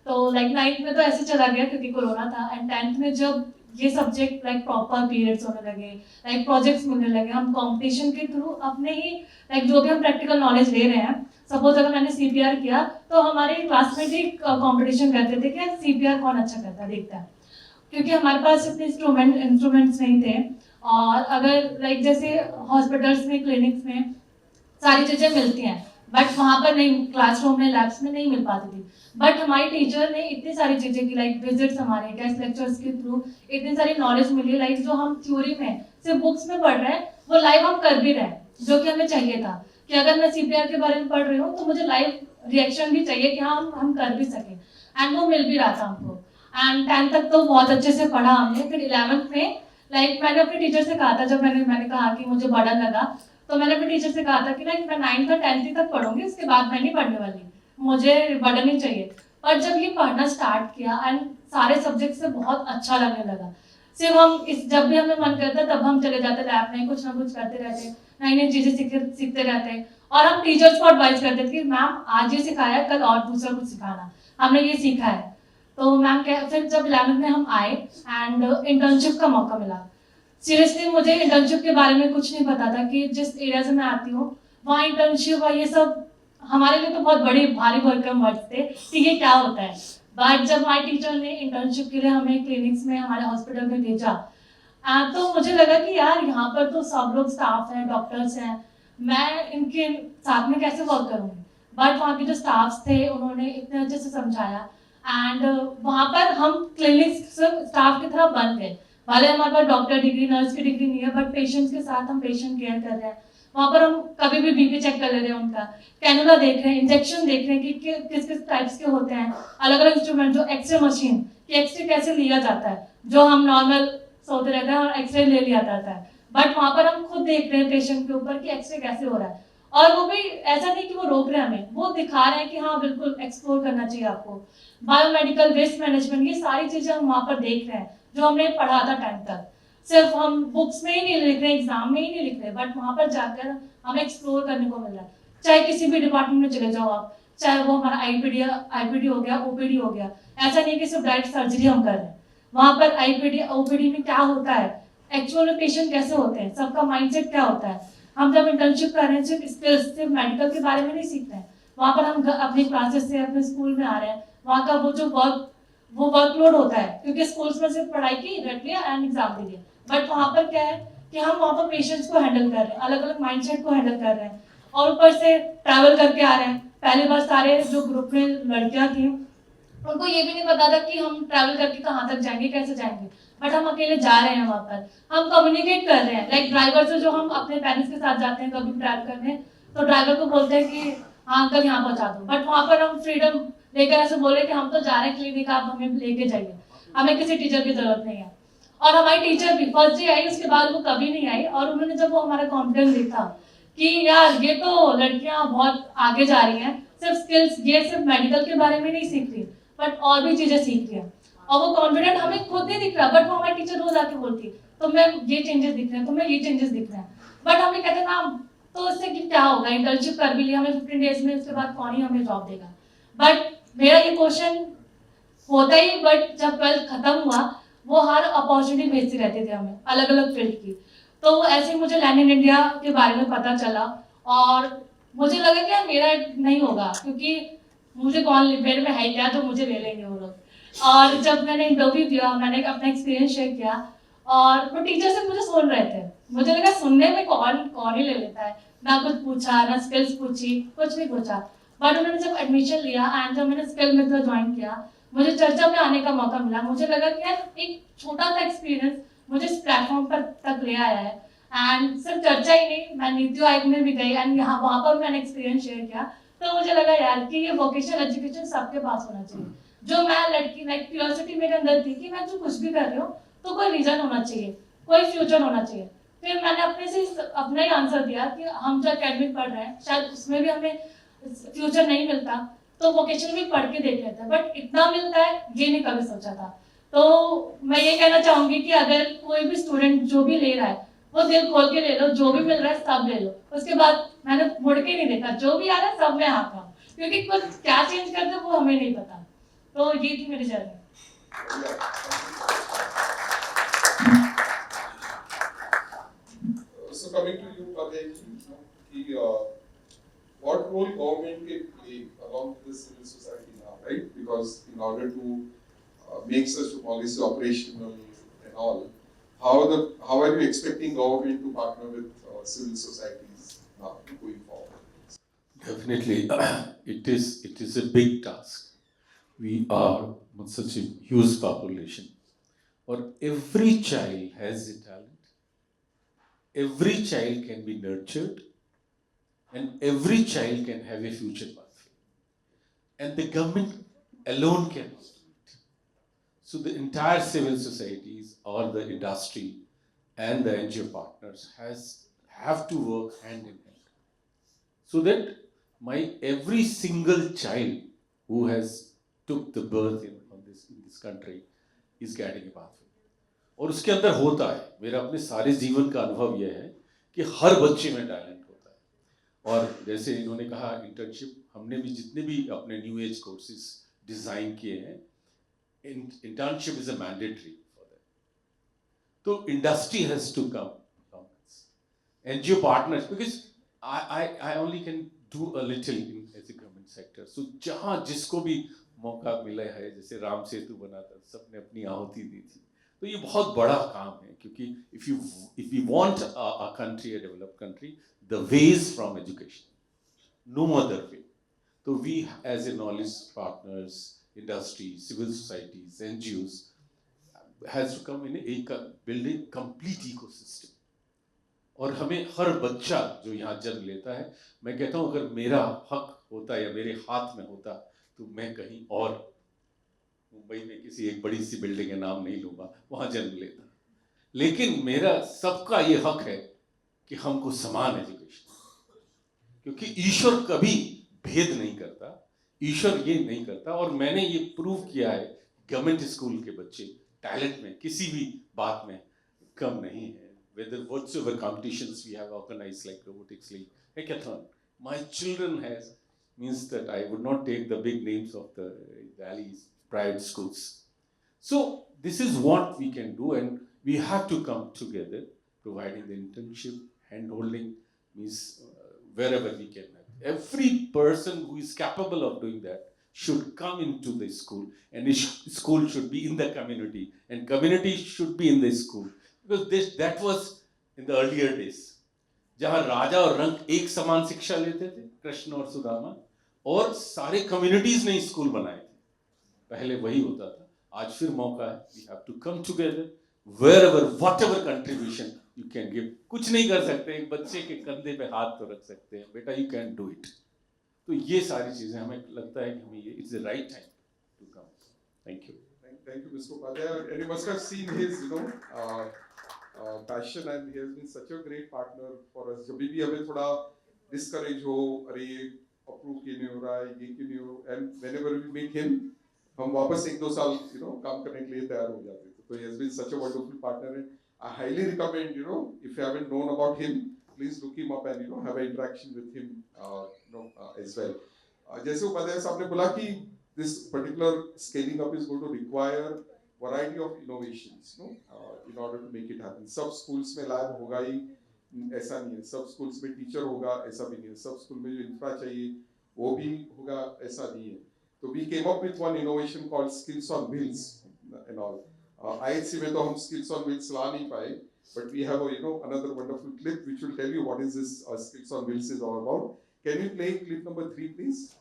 तो लाइक 9th में तो ऐसे चला गया क्योंकि कोरोना था, एंड 10th में जब ये सब्जेक्ट लाइक प्रॉपर पीरियड्स होने लगे, लाइक प्रोजेक्ट्स मिलने लगे, हम कंपटीशन के थ्रू अपने ही लाइक जो भी हम प्रैक्टिकल नॉलेज ले रहे हैं, सपोज अगर मैंने सीपीआर किया तो हमारे क्लासमेट ही कंपटीशन करते थे कि सीपीआर कौन अच्छा करता है, देखता है, क्योंकि हमारे पास इतने इंस्ट्रूमेंट्स नहीं थे। और अगर लाइक जैसे हॉस्पिटल्स में, क्लिनिक्स में सारी चीज़ें मिलती हैं, बट वहाँ पर नहीं, क्लासरूम में, लैब्स में नहीं मिल पाती थी। बट हमारी टीचर ने इतनी सारी चीज़ें की, लाइक विजिट्स हमारे गेस्ट लेक्चर्स के थ्रू इतनी सारी नॉलेज मिली, लाइक जो हम थ्योरी में सिर्फ बुक्स में पढ़ रहे हैं वो लाइव हम कर भी रहे हैं, जो कि हमें चाहिए था कि अगर मैं सीपीआर के बारे में पढ़ रही हूँ तो मुझे लाइव रिएक्शन भी चाहिए कि हाँ हम कर भी सकें, एंड वो मिल भी रहा था हमको। एंड 10th तक तो बहुत अच्छे से पढ़ा हमने। फिर 11th में लाइक मैंने अपने टीचर से कहा था, जब मैंने कहा कि मुझे बर्डन लगा, तो मैंने अपने टीचर से कहा था कि लाइक मैं 9th और 10th तक पढ़ूंगी, उसके बाद मैं नहीं पढ़ने वाली, मुझे बर्डन नहीं चाहिए। और जब ये पढ़ना स्टार्ट किया एंड सारे सब्जेक्ट से बहुत अच्छा लगने लगा। सिर्फ हम जब भी हमें मन करता तब हम चले जाते लैब में, कुछ ना कुछ करते रहते, नई नई चीज़ें सीखते रहते, और हम टीचर्स को एडवाइस करते थे कि मैम आज ये सिखाया, कल और दूसरा कुछ सिखाना, हमने ये सीखा है। तो मैम फिर जब 11th में हम आए एंड इंटर्नशिप का मौका मिला। सीरियसली मुझे इंटर्नशिप के बारे में कुछ नहीं पता था कि जिस एरिया से मैं आती हूँ वहाँ इंटर्नशिप और ये सब हमारे लिए तो बहुत बड़ी भारी भरकम वर्ड्स थे कि ये क्या होता है। बट जब हमारे टीचर ने इंटर्नशिप के लिए हमें क्लिनिक्स में हमारे हॉस्पिटल में भेजा, तो मुझे लगा कि यार यहाँ पर तो सब लोग स्टाफ हैं, डॉक्टर्स हैं, मैं इनके साथ में कैसे वर्क करूँगी। बट वहाँ के जो स्टाफ्स थे उन्होंने इतने अच्छे से समझाया, एंड वहाँ पर हम क्लिनिक स्टाफ की तरह बन गए। भले हमारे पास डॉक्टर डिग्री, नर्स की डिग्री नहीं है, बट पेशेंट्स के साथ हम पेशेंट केयर कर रहे हैं। वहाँ पर हम कभी भी बीपी चेक कर ले रहे हैं उनका, कैनुला देख रहे हैं, इंजेक्शन देख रहे हैं कि किस किस टाइप्स के होते हैं, अलग अलग इंस्ट्रूमेंट, जो एक्सरे मशीन कि एक्सरे कैसे लिया जाता है, जो हम नॉर्मल सोते रहते हैं और एक्सरे ले लिया जाता है, बट वहाँ पर हम खुद देख रहे हैं पेशेंट के ऊपर कि एक्सरे कैसे हो रहा है। और वो भी ऐसा नहीं कि वो रोक रहे हैं हमें, वो दिखा रहे हैं कि हाँ बिल्कुल एक्सप्लोर करना चाहिए आपको। बायोमेडिकल वेस्ट मैनेजमेंट, ये सारी चीजें हम वहाँ पर देख रहे हैं जो हमने पढ़ा था 10th तक। सिर्फ हम बुक्स में ही नहीं लिख रहे, एग्जाम में ही नहीं लिख रहे, बट वहाँ पर जाकर हमें एक्सप्लोर करने को मिल रहा है। चाहे किसी भी डिपार्टमेंट में चले जाओ आप, चाहे वो हमारा आईपीडी हो गया, ओपीडी हो गया, ऐसा नहीं कि सिर्फ डायरेक्ट सर्जरी हम कर रहे हैं। वहाँ पर आईपीडी ओपीडी में क्या होता है, एक्चुअल में पेशेंट कैसे होते हैं, सबका माइंडसेट क्या होता है। हम जब इंटर्नशिप कर रहे हैं सिर्फ स्किल्स, सिर्फ मेडिकल के बारे में नहीं सीख रहे हैं, वहाँ पर हम अपनी क्लासेस से अपने स्कूल में आ रहे हैं, वहाँ का वो वर्कलोड होता है, क्योंकि स्कूल्स में सिर्फ पढ़ाई की, रट लिया एंड एग्जाम दे दिया। बट वहाँ पर क्या है कि हम वहाँ पर पेशेंट्स को हैंडल कर रहे हैं, अलग अलग माइंडसेट को हैंडल कर रहे हैं, और ऊपर से ट्रैवल करके आ रहे हैं। पहली बार सारे जो ग्रुप में लड़कियां थी उनको ये भी नहीं पता था कि हम ट्रैवल करके कहाँ तक जाएंगे, कैसे जाएंगे, बट हम अकेले जा रहे हैं। वहाँ पर हम कम्युनिकेट कर रहे हैं, लाइक ड्राइवर से जो हम अपने पेरेंट्स के साथ जाते हैं कभी ट्रैवल करने, तो ड्राइवर को बोलते हैं कि हाँ अंकल यहाँ पहुँचा दो, बट वहाँ पर हम फ्रीडम लेकर ऐसे बोले कि हम तो जा रहे हैं क्लिनिक, आप हमें लेके जाइए, हमें किसी टीचर की जरूरत नहीं है। और हमारी टीचर भी फर्स्ट डे आई, उसके बाद वो कभी नहीं आई, और उन्होंने जब वो हमारा कॉन्फिडेंस देखा कि यार ये तो लड़कियां बहुत आगे जा रही हैं, सिर्फ स्किल्स, ये सिर्फ मेडिकल के बारे में नहीं सीख रही बट और भी चीजें सीख रही है, और वो कॉन्फिडेंट हमें खुद नहीं दिख रहा, बट वो हमारी टीचर रोज आके बोलती तो मैं ये चेंजेस दिख रहे हैं, तुम्हें ये चेंजेस दिख रहे हैं, बट हमें कहते ना तो इससे क्या होगा, इंटर्नशिप कर भी लिया हमें 15 डेज में, उसके बाद कौन ही हमें जॉब देगा। बट मेरा ये क्वेश्चन होता ही, बट जब 12th खत्म हुआ, वो हर अपॉर्चुनिटी भेजती रहती थी हमें अलग अलग फील्ड की। तो ऐसे मुझे लैंड इन इंडिया के बारे में पता चला, और मुझे लगा कि यार मेरा नहीं होगा, क्योंकि मुझे कौन, मेरे में है क्या जो मुझे ले लेंगे वो लोग। और जब मैंने इंटरव्यू दिया, मैंने अपना एक्सपीरियंस शेयर किया, और वो टीचर से मुझे सुन रहे थे, मुझे लगा सुनने में कौन कौन ही ले लेता है, ना कुछ पूछा, ना स्किल्स पूछी, कुछ नहीं पूछा। बट उन्होंने जब एडमिशन लिया एंड जब मैंने स्किल में ज्वाइन किया, मुझे चर्चा में आने का मौका मिला, मुझे लगा कि यार एक छोटा सा एक्सपीरियंस मुझे इस प्लेटफॉर्म पर तक ले आया है। एंड सिर्फ चर्चा ही नहीं, मैं नीति आयोग में भी गई एंड यहाँ वहाँ पर मैंने एक्सपीरियंस शेयर किया, तो मुझे लगा यार कि ये वोकेशनल एजुकेशन सबके पास होना चाहिए। जो मैं लड़की, लाइक क्यूरियोसिटी मेरे अंदर थी कि मैं जो कुछ भी कर रही हूँ तो कोई रीजन होना चाहिए, कोई फ्यूचर होना चाहिए। फिर मैंने अपने से अपना ही आंसर दिया कि हम जो अकेडमिक पढ़ रहे हैं शायद उसमें भी हमें फ्यूचर नहीं मिलता, तो वोकेशनल भी पढ़ के देख लेते हैं, बट इतना मिलता है ये नहीं कभी सोचा था। तो मैं ये कहना चाहूंगी कि अगर कोई भी स्टूडेंट जो भी ले रहा है वो दिल खोल के ले लो, जो भी मिल रहा है सब ले लो। उसके बाद मैंने मुड़ के नहीं देखा, जो भी आ रहा है सब में हाथ था, क्योंकि कुछ क्या चेंज करते वो हमें नहीं पता। तो ये थी मेरी journey. So coming to you, Padayaki, what role government can play along with the civil society now, right? Because in order to make such a policy operational and all, how are you expecting government to partner with civil societies now going forward? Definitely, it is a big task. We are such a huge population, or every child has a talent. Every child can be nurtured, and every child can have a future pathway. And the government alone cannot do it. So the entire civil societies or the industry and the NGO partners have to work hand in hand, so that my every single child who has took the birth in this country is getting a pathway. और उसके अंदर होता है, मेरा अपने सारे जीवन का अनुभव यह है कि हर बच्चे में टैलेंट होता है। और जैसे इन्होंने कहा इंटर्नशिप, हमने भी जितने भी अपने न्यू एज कोर्सेज डिजाइन किए हैं, internship is a mandatory for that. तो industry has to come, NGO partners, because I only can do a little in as a government sector. So जहाँ जिसको भी मौका मिला है, जैसे राम सेतु बना था, सबने अपनी आहुति दी थी. तो ये बहुत बड़ा काम है, क्योंकि if we want a country, a developed country, the ways from education, no other way. So we, as a knowledge partners, industry, civil societies, NGOs, has to come in building complete ecosystem. और हमें हर बच्चा जो यहाँ जन्म लेता है, मैं कहता हूँ अगर मेरा हक होता या मेरे हाथ में होता तो मैं कहीं और मुंबई में किसी एक बड़ी सी बिल्डिंग का नाम नहीं लूंगा, वहां जन्म लेता. लेकिन मेरा सबका ये हक है कि हमको समान एजुकेशन, क्योंकि ईश्वर कभी भेद नहीं करता, ईश्वर ये नहीं करता. और मैंने ये प्रूव किया है, गवर्नमेंट स्कूल के बच्चे टैलेंट में किसी भी बात में कम नहीं है. Whether whatsoever competitions we have organized, like robotics league, hackathon, my children has means that I would not take the big names of the valleys private schools. So this is what we can do, and we have to come together, providing the internship, hand-holding means wherever we can. Every person who is capable of doing that should come into the school, and school should be in the community, and community should be in the school. Because that was in the earlier days, जहाँ राजा और रंक एक समान शिक्षा लेते थे, कृष्ण और सुदामा, और सारे कम्युनिटीज ने स्कूल बनाए थे. पहले वही होता था. आज फिर मौका है. We have to come together, wherever, whatever contribution you can give. कुछ नहीं कर सकते, एक बच्चे के कंधे पे हाथ तो रख सकते हैं, बेटा you can do it. तो ये सारी चीजें हमें लगता है कि हमें ये it's the right time to come. Thank you. Thank you, Mr. Upadhyay. And you must have seen his, passion, and he has been such a great partner for us. जब भी हमें थोड़ा discourage हो, अरे ये approve क्यों नहीं हो रहा है, ये क्यों नहीं हो, and whenever we meet him, हम वापस 1-2 साल, काम करने के लिए तैयार हो जाते थे. So he has been such a wonderful partner, and I highly recommend, if you haven't known about him, please look him up and have an interaction with him, as well. जैसे उपाध्याय साहब ने बोला कि this particular scaling up is going to require variety of innovations, in order to make it happen. सब schools में lab होगा ही ऐसा नहीं है, सब schools में teacher होगा ऐसा भी नहीं है, सब school में जो infra चाहिए वो भी होगा ऐसा नहीं है. So we came up with one innovation called skills on wheels and all. IHC में तो हम skills on wheels ला नहीं पाए, but we have another wonderful clip which will tell you what is this skills on wheels is all about. Can you play clip number 3, please?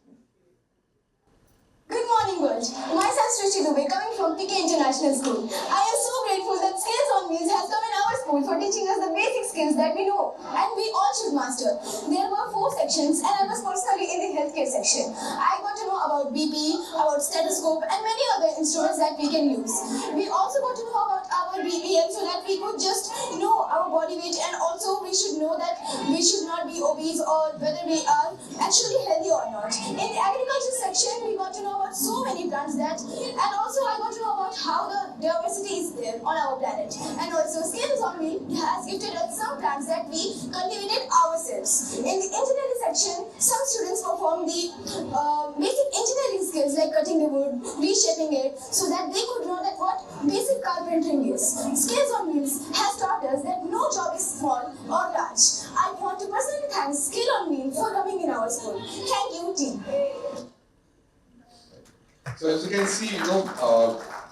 Good morning, world. Myself Srishti Dubey, coming from PK International School. I am so grateful that Skills on Wheels has come in our school for teaching us the basic skills that we know and we all should master. There were 4 sections, and I was personally in the healthcare section. I got to know about BP, about stethoscope, and many other instruments that we can use. We also got to know about our BPM so that we could just know our body weight, and also we should know that we should not be obese or whether we are actually healthy or not. In the agriculture section, we got to know about so many plants and also I got to know about how the diversity is there on our planet. And also Skills on Wheels has gifted us some plants that we cultivated ourselves. In the engineering section, some students perform the basic engineering skills like cutting the wood, reshaping it, so that they could know that what basic carpentering is. Skills on Wheels has taught us that no job is small or large. I want to personally thank Skill on Wheels for coming in our school. Thank you, team. So as you can see,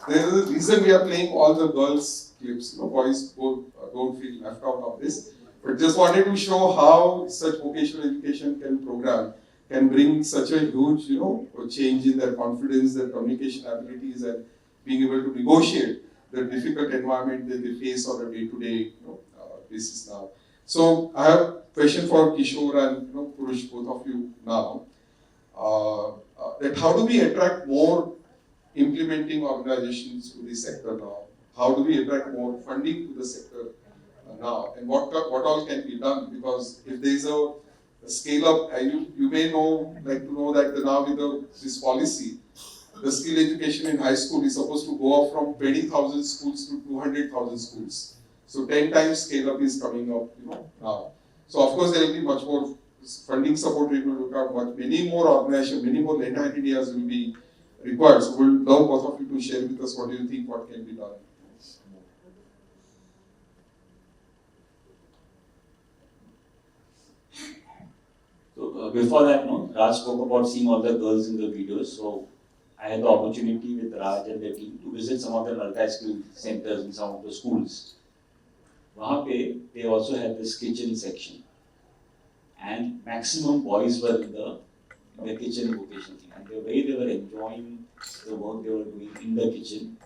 there is a reason we are playing all the girls clips. Boys don't feel left out of this. But just wanted to show how such vocational education program can bring such a huge, change in their confidence, their communication abilities, and being able to negotiate the difficult environment that they face on a day-to-day basis now. So I have a question for Kishore and Purush, both of you now. That how do we attract more implementing organizations to the sector now? How do we attract more funding to the sector now? And what all can be done? Because if there is a scale up, you may like to know that now with this policy, the skill education in high school is supposed to go up from 20,000 schools to 200,000 schools. So 10 times scale up is coming up, now. So of course there will be much more funding support. It will look at much many more organizations, many more land ideas will be required. So we'll love both of you to share with us what do you think, what can be done. So Before that, no, Raj spoke about seeing all the girls in the videos. So I had the opportunity with Raj and the team to visit some of the multi-skill centers in some of the schools. Wahan pe, they also had this kitchen section, and maximum boys were in the kitchen vocation thing, and the way they were enjoying the work they were doing in the kitchen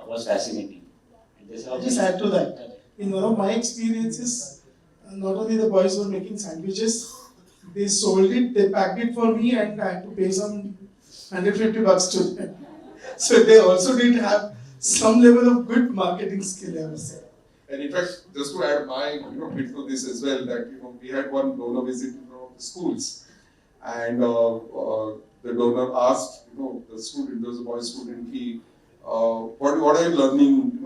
was fascinating. And this I'll just add to that. In one of my experiences, not only the boys were making sandwiches, they sold it, they packed it for me, and I had to pay some $150 to them. So they also did have some level of good marketing skill, I would say. And in fact, just to add my bit to this as well, that we had one donor visit in one of the schools, and the donor asked the student, there was a boy student, what are you learning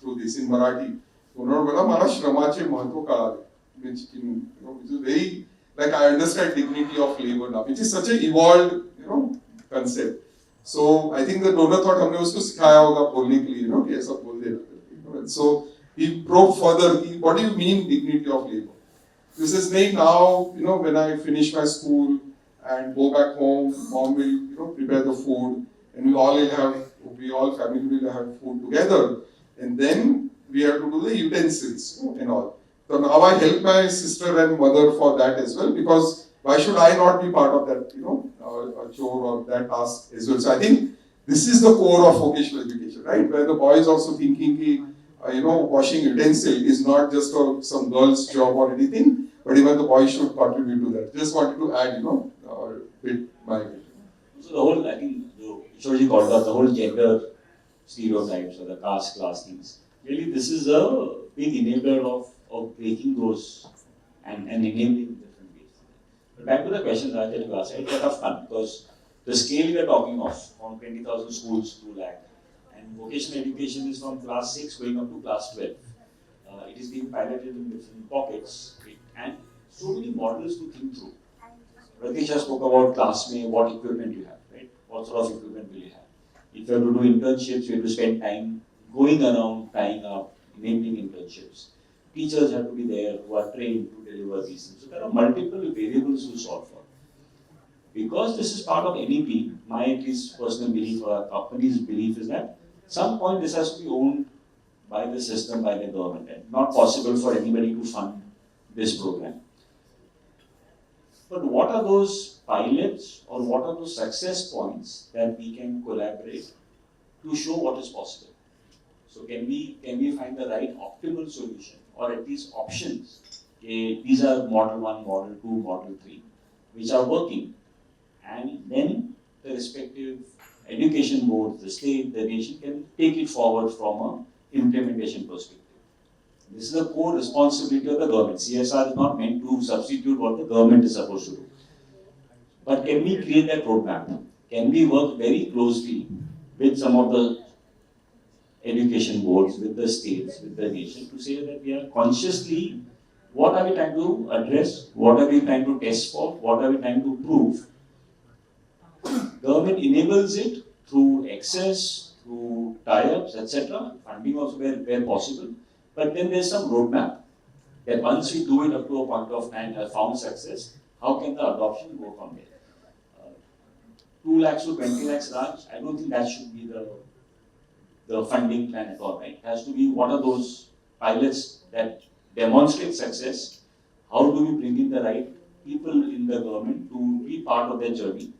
through this in Marathi? Donor बोला मला श्रमाचे महत्व कळाले, which is very, like, I understand dignity of labor now, which is such an evolved concept. So I think the donor thought हमने उसको सिखाया होगा बोलने के लिए कि ऐसा बोल देना. So he probed further, what do you mean dignity of labor? This is saying now, when I finish my school and go back home, mom will prepare the food, and we all family will have food together, and then we have to do the utensils and all. So now I help my sister and mother for that as well, because why should I not be part of that, a chore or that task as well? So I think this is the core of vocational education, right? Where the boy is also thinking, washing utensil is not just some girl's job or anything, but even the boy should contribute to that. Just wanted to add, bit my opinion. So the whole, I think, Ishwarji called out the whole gender stereotypes or the caste class things. Really, this is a big enabler of breaking those and enabling different ways. But back to the questions Raj had asked, it's a tough one because the scale we are talking of, from 20,000 schools to lakh, and vocational education is from class 6 going up to class 12. It is being piloted in different pockets, and so many models to think through. Pratisha spoke about class में what equipment you have, right? What sort of equipment will you have? If you have to do internships, you have to spend time going around, tying up, enabling internships. Teachers have to be there who are trained to deliver these things. So there are multiple variables to solve for. Because this is part of NEP, my at least personal belief or our company's belief is that at some point this has to be owned by the system, by the government, and not possible for anybody to fund this program. But what are those pilots or what are those success points that we can collaborate to show what is possible? So can we find the right optimal solution or at least options? Okay, these are model 1, model 2, model 3, which are working. And then the respective education boards, the state, the nation can take it forward from an implementation perspective. This is the core responsibility of the government. CSR is not meant to substitute what the government is supposed to do. But can we create that roadmap? Can we work very closely with some of the education boards, with the states, with the nation to say that we are consciously, what are we trying to address, what are we trying to test for, what are we trying to prove? Government enables it through access, through tie-ups, etc. Funding also where possible. But then there's some roadmap that once we do it up to a point of time, have found success, how can the adoption go from there? 2 lakhs to 20 lakhs, Raj, I don't think that should be the funding plan at all, right? It has to be what are those pilots that demonstrate success, how do we bring in the right people in the government to be part of their journey?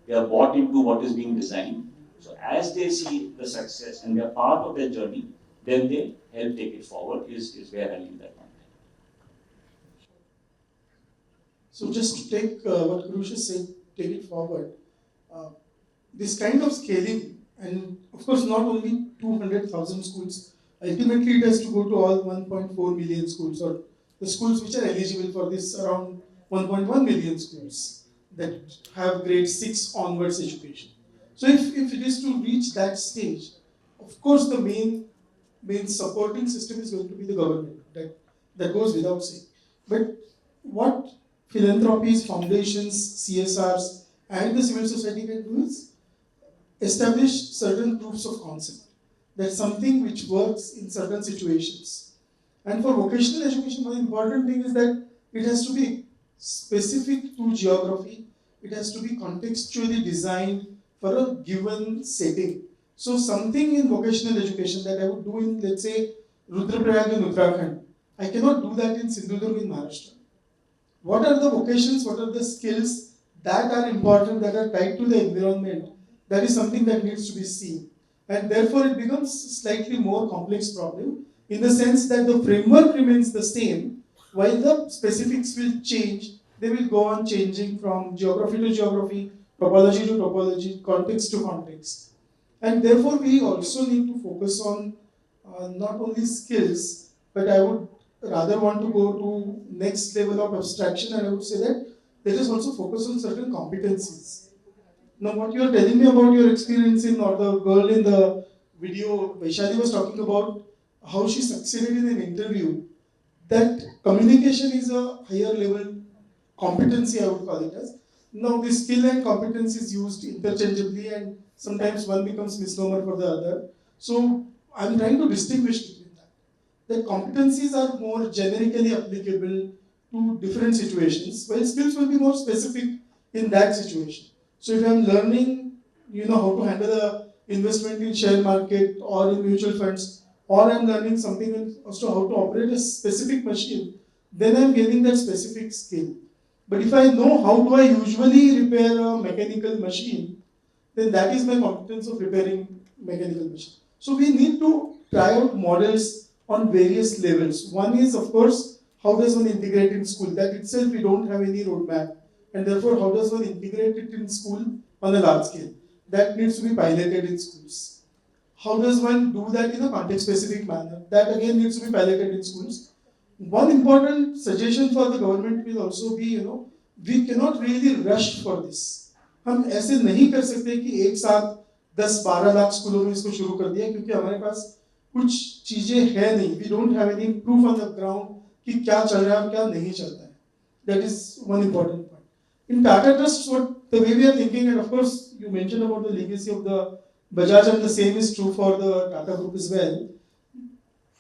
They are bought into what is being designed. So as they see the success and they are part of their journey, then they help take it forward is where I leave that one. So just to take what Kurush said, take it forward. This kind of scaling, and of course not only 200,000 schools, ultimately it has to go to all 1.4 million schools, or the schools which are eligible for this, around 1.1 million schools that have grade 6 onwards education. So if it is to reach that stage, of course the main supporting system is going to be the government. That goes without saying. But what philanthropies, foundations, CSRs, and the civil society can do is establish certain proofs of concept. That's something which works in certain situations. And for vocational education, one important thing is that it has to be specific to geography. It has to be contextually designed for a given setting. So something in vocational education that I would do in, let's say, Rudraprayag in Uttarakhand, I cannot do that in Sindhudurg in Maharashtra. What are the vocations, what are the skills that are important, that are tied to the environment? That is something that needs to be seen. And therefore it becomes a slightly more complex problem in the sense that the framework remains the same, while the specifics will change. They will go on changing from geography to geography, topology to topology, context to context. And therefore we also need to focus on not only skills, but I would rather want to go to next level of abstraction, and I would say that let us also focus on certain competencies. Now, what you are telling me about your experience in, or the girl in the video, Vaishali was talking about how she succeeded in an interview, that communication is a higher level competency, I would call it as. Now, the skill and competence is used interchangeably, and sometimes one becomes misnomer for the other. So, I'm trying to distinguish between that. The competencies are more generically applicable to different situations, while skills will be more specific in that situation. So if I'm learning, how to handle the investment in share market or in mutual funds, or I'm learning something as to how to operate a specific machine, then I'm gaining that specific skill. But if I know how do I usually repair a mechanical machine, then that is my competence of repairing mechanical machine. So we need to try out models on various levels. One is, of course, how does one integrate in school? That itself we don't have any roadmap. And therefore, how does one integrate it in school on a large scale? That needs to be piloted in schools. How does one do that in a context-specific manner? That again needs to be piloted in schools. One important suggestion for the government will also be, we cannot really rush for this. हम ऐसे नहीं कर सकते कि एक साथ 10-12 लाख स्कूलों में इसको शुरू कर दिया, क्योंकि हमारे पास कुछ चीजें है नहीं. We don't have any proof on the ground कि क्या चल रहा है और क्या नहीं चल रहा है. That is one important point. In Tata Trust, the way we are thinking, and of course you mentioned about the legacy of the Bajaj, and the same is true for the Tata Group as well.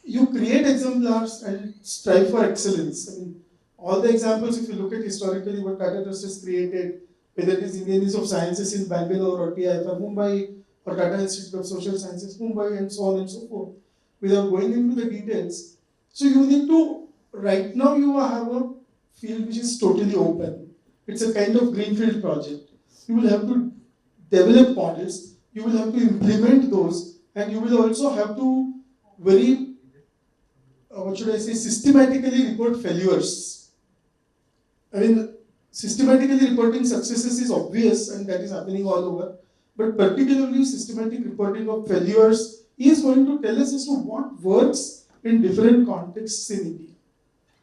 You create exemplars and strive for excellence. I mean, all the examples, if you look at historically what Tata Trust has created, whether it is Indian Institute of Sciences in Bangalore or TIFR Mumbai or Tata Institute of Social Sciences Mumbai, and so on and so forth, without going into the details. So you need to, right now you have a field which is totally open. It's a kind of greenfield project. You will have to develop models, you will have to implement those, and you will also have to very, systematically report failures. I mean, systematically reporting successes is obvious, and that is happening all over. But particularly systematic reporting of failures is going to tell us as to what works in different contexts in India.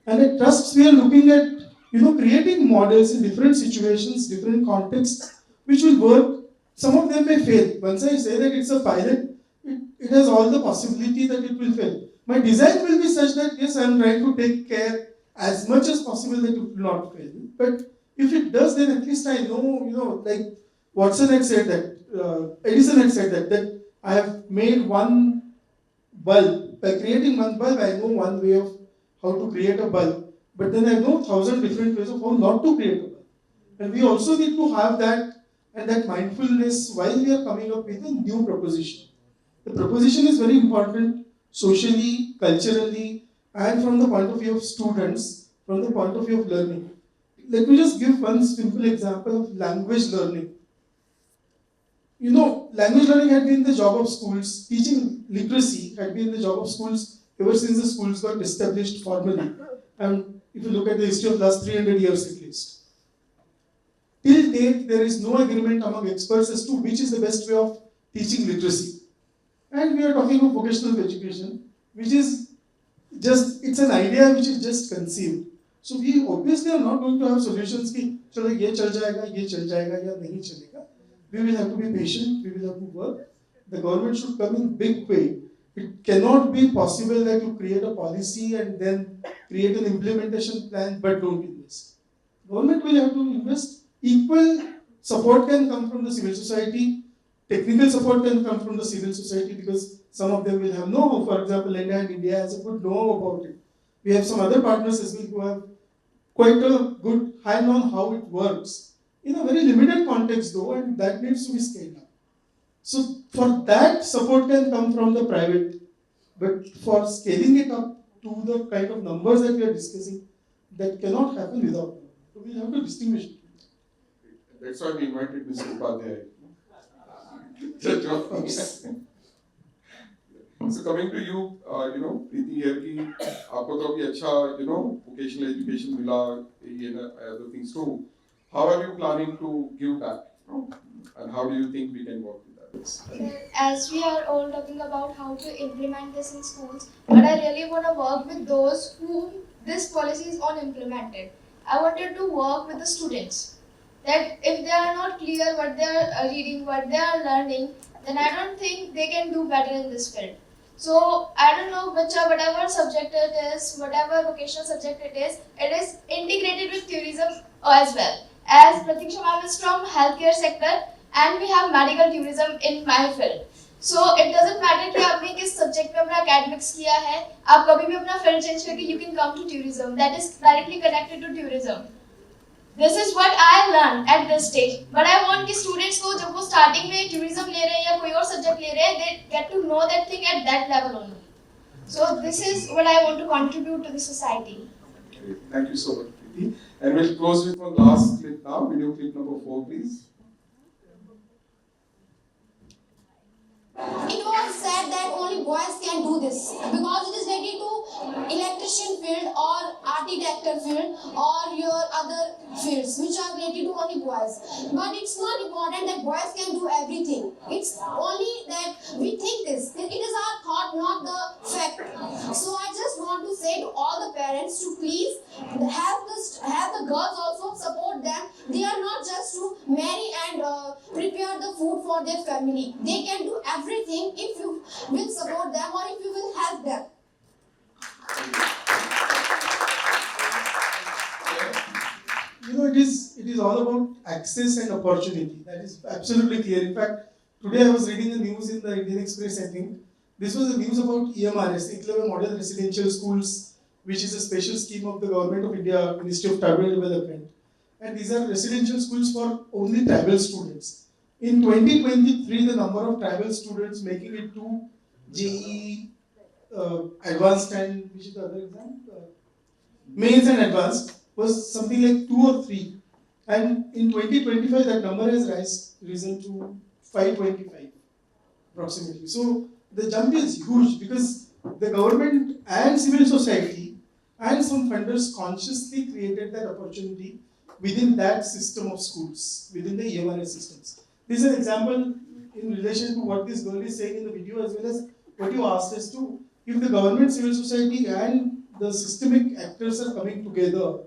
And at Trusts, we are looking at, creating models in different situations, different contexts, which will work. Some of them may fail. Once I say that it's a pilot, it has all the possibility that it will fail. My design will be such that, yes, I'm trying to take care as much as possible that it will not fail. But if it does, then at least I know, like Watson had said that, Edison had said that I have made one bulb. By creating one bulb, I know one way of how to create a bulb. But then I know 1,000 different ways of how not to create a bulb. And we also need to have that, and that mindfulness while we are coming up with a new proposition. The proposition is very important socially, culturally, and from the point of view of students, from the point of view of learning. Let me just give one simple example of language learning. Language learning had been the job of schools. Teaching literacy had been the job of schools ever since the schools got established formally. And if you look at the history of the last 300 years at least. Till date, there is no agreement among experts as to which is the best way of teaching literacy. And we are talking of vocational education, which is just, it's an idea which is just conceived. So we obviously are not going to have solutions ki, chalo ye chal jayega, ya nahi chalega. We will have to be patient, we will have to work. The government should come in big way. It cannot be possible that you create a policy and then create an implementation plan but don't invest. Government will have to invest. Equal support can come from the civil society. Technical support can come from the civil society because some of them will have know-how. For example, India has a good know-how about it. We have some other partners as well who have quite a good hand on how it works in a very limited context though, and that needs to be scaled up. So for that, support can come from the private, but for scaling it up to the kind of numbers that we are discussing, that cannot happen without government. So we have to distinguish it. That's why we invited Mr. Upadhyay. Judge of course. So coming to you, Preeti here कि आपको तो अभी अच्छा vocational education मिला, ये other things too. How are you planning to give back? And how do you think we can work with that? As we are all talking about how to implement this in schools, but I really want to work with those whom this policy is on implemented. I wanted to work with the students. That if they are not clear what they are reading, what they are learning, then I don't think they can do better in this field. So I don't know whatever subject it is, whatever vocational subject it is integrated with tourism as well. As Pratiksha ma'am is from healthcare sector and we have medical tourism in my field. So it doesn't matter कि आपने किस subject में अपना academics किया है, आप कभी भी अपना field change करके you can come to tourism. That is directly connected to tourism. This is what I learned at this stage. But I want कि students को जब वो starting में tourism ले रहे हैं या कोई और subject ले रहे हैं, they get to know that thing at that level only. So this is what I want to contribute to the society. Great. Thank you so much, Preeti. And we'll close with one last clip now. Video clip number 4, please. It was said that only boys can do this because it is related to electrician field or architecture field or your other fields which are related to only boys. But it's not important that boys can do everything. It's only that we think this. It is our thought, not the fact. So I just want to say to all the parents to please have the girls also support them. They are not just to marry and prepare the food for their family. They can do everything if you will support them or if you will help them. It is all about access and opportunity. That is absolutely clear. In fact, today I was reading the news in the Indian Express, I think. This was the news about EMRS, Eklavya Model Residential Schools, which is a special scheme of the Government of India, Ministry of Tribal Development. And these are residential schools for only tribal students. In 2023, the number of tribal students making it to JEE advanced and which is the other exam? Mains and advanced was something like 2 or 3. And in 2025, that number has risen to 525 approximately. So the jump is huge because the government and civil society and some funders consciously created that opportunity within that system of schools, within the EMRS systems. This is an example in relation to what this girl is saying in the video as well as what you asked us to. If the government, civil society and the systemic actors are coming together,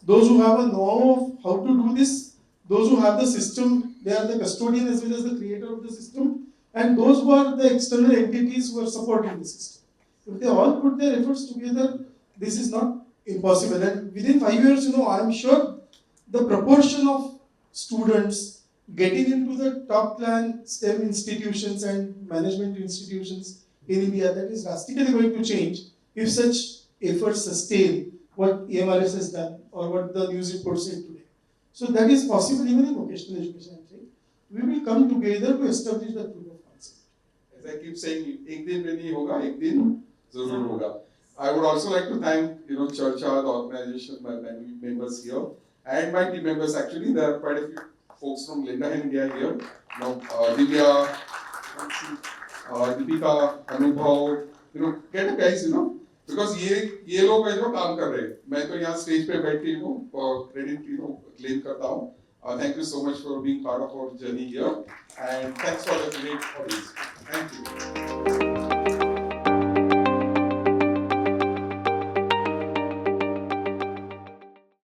those who have a know of how to do this, those who have the system, they are the custodian as well as the creator of the system, and those who are the external entities who are supporting the system. If they all put their efforts together, this is not impossible. And within 5 years, I am sure the proportion of students getting into the top class STEM institutions and management institutions in India, that is drastically going to change if such efforts sustain what EMRS has done or what the news report said today. So that is possible even in vocational education, I think. We will come together to establish that proof of concept. As I keep saying, ek din mein nahi hoga, ek din zarur hoga. I would also like to thank, Charcha, the organization, my members here, and my team members. Actually, there are quite a few folks from Linda in India here. Divya, Deepika, Anubhav, get a guys, because ये लोग काम कर रहे हैं. मैं तो यहाँ stage पे बैठ के क्रेडिट क्लेम करता हूँ. Thank you so much for being part of our journey here, and thanks for the great audience. Thank you.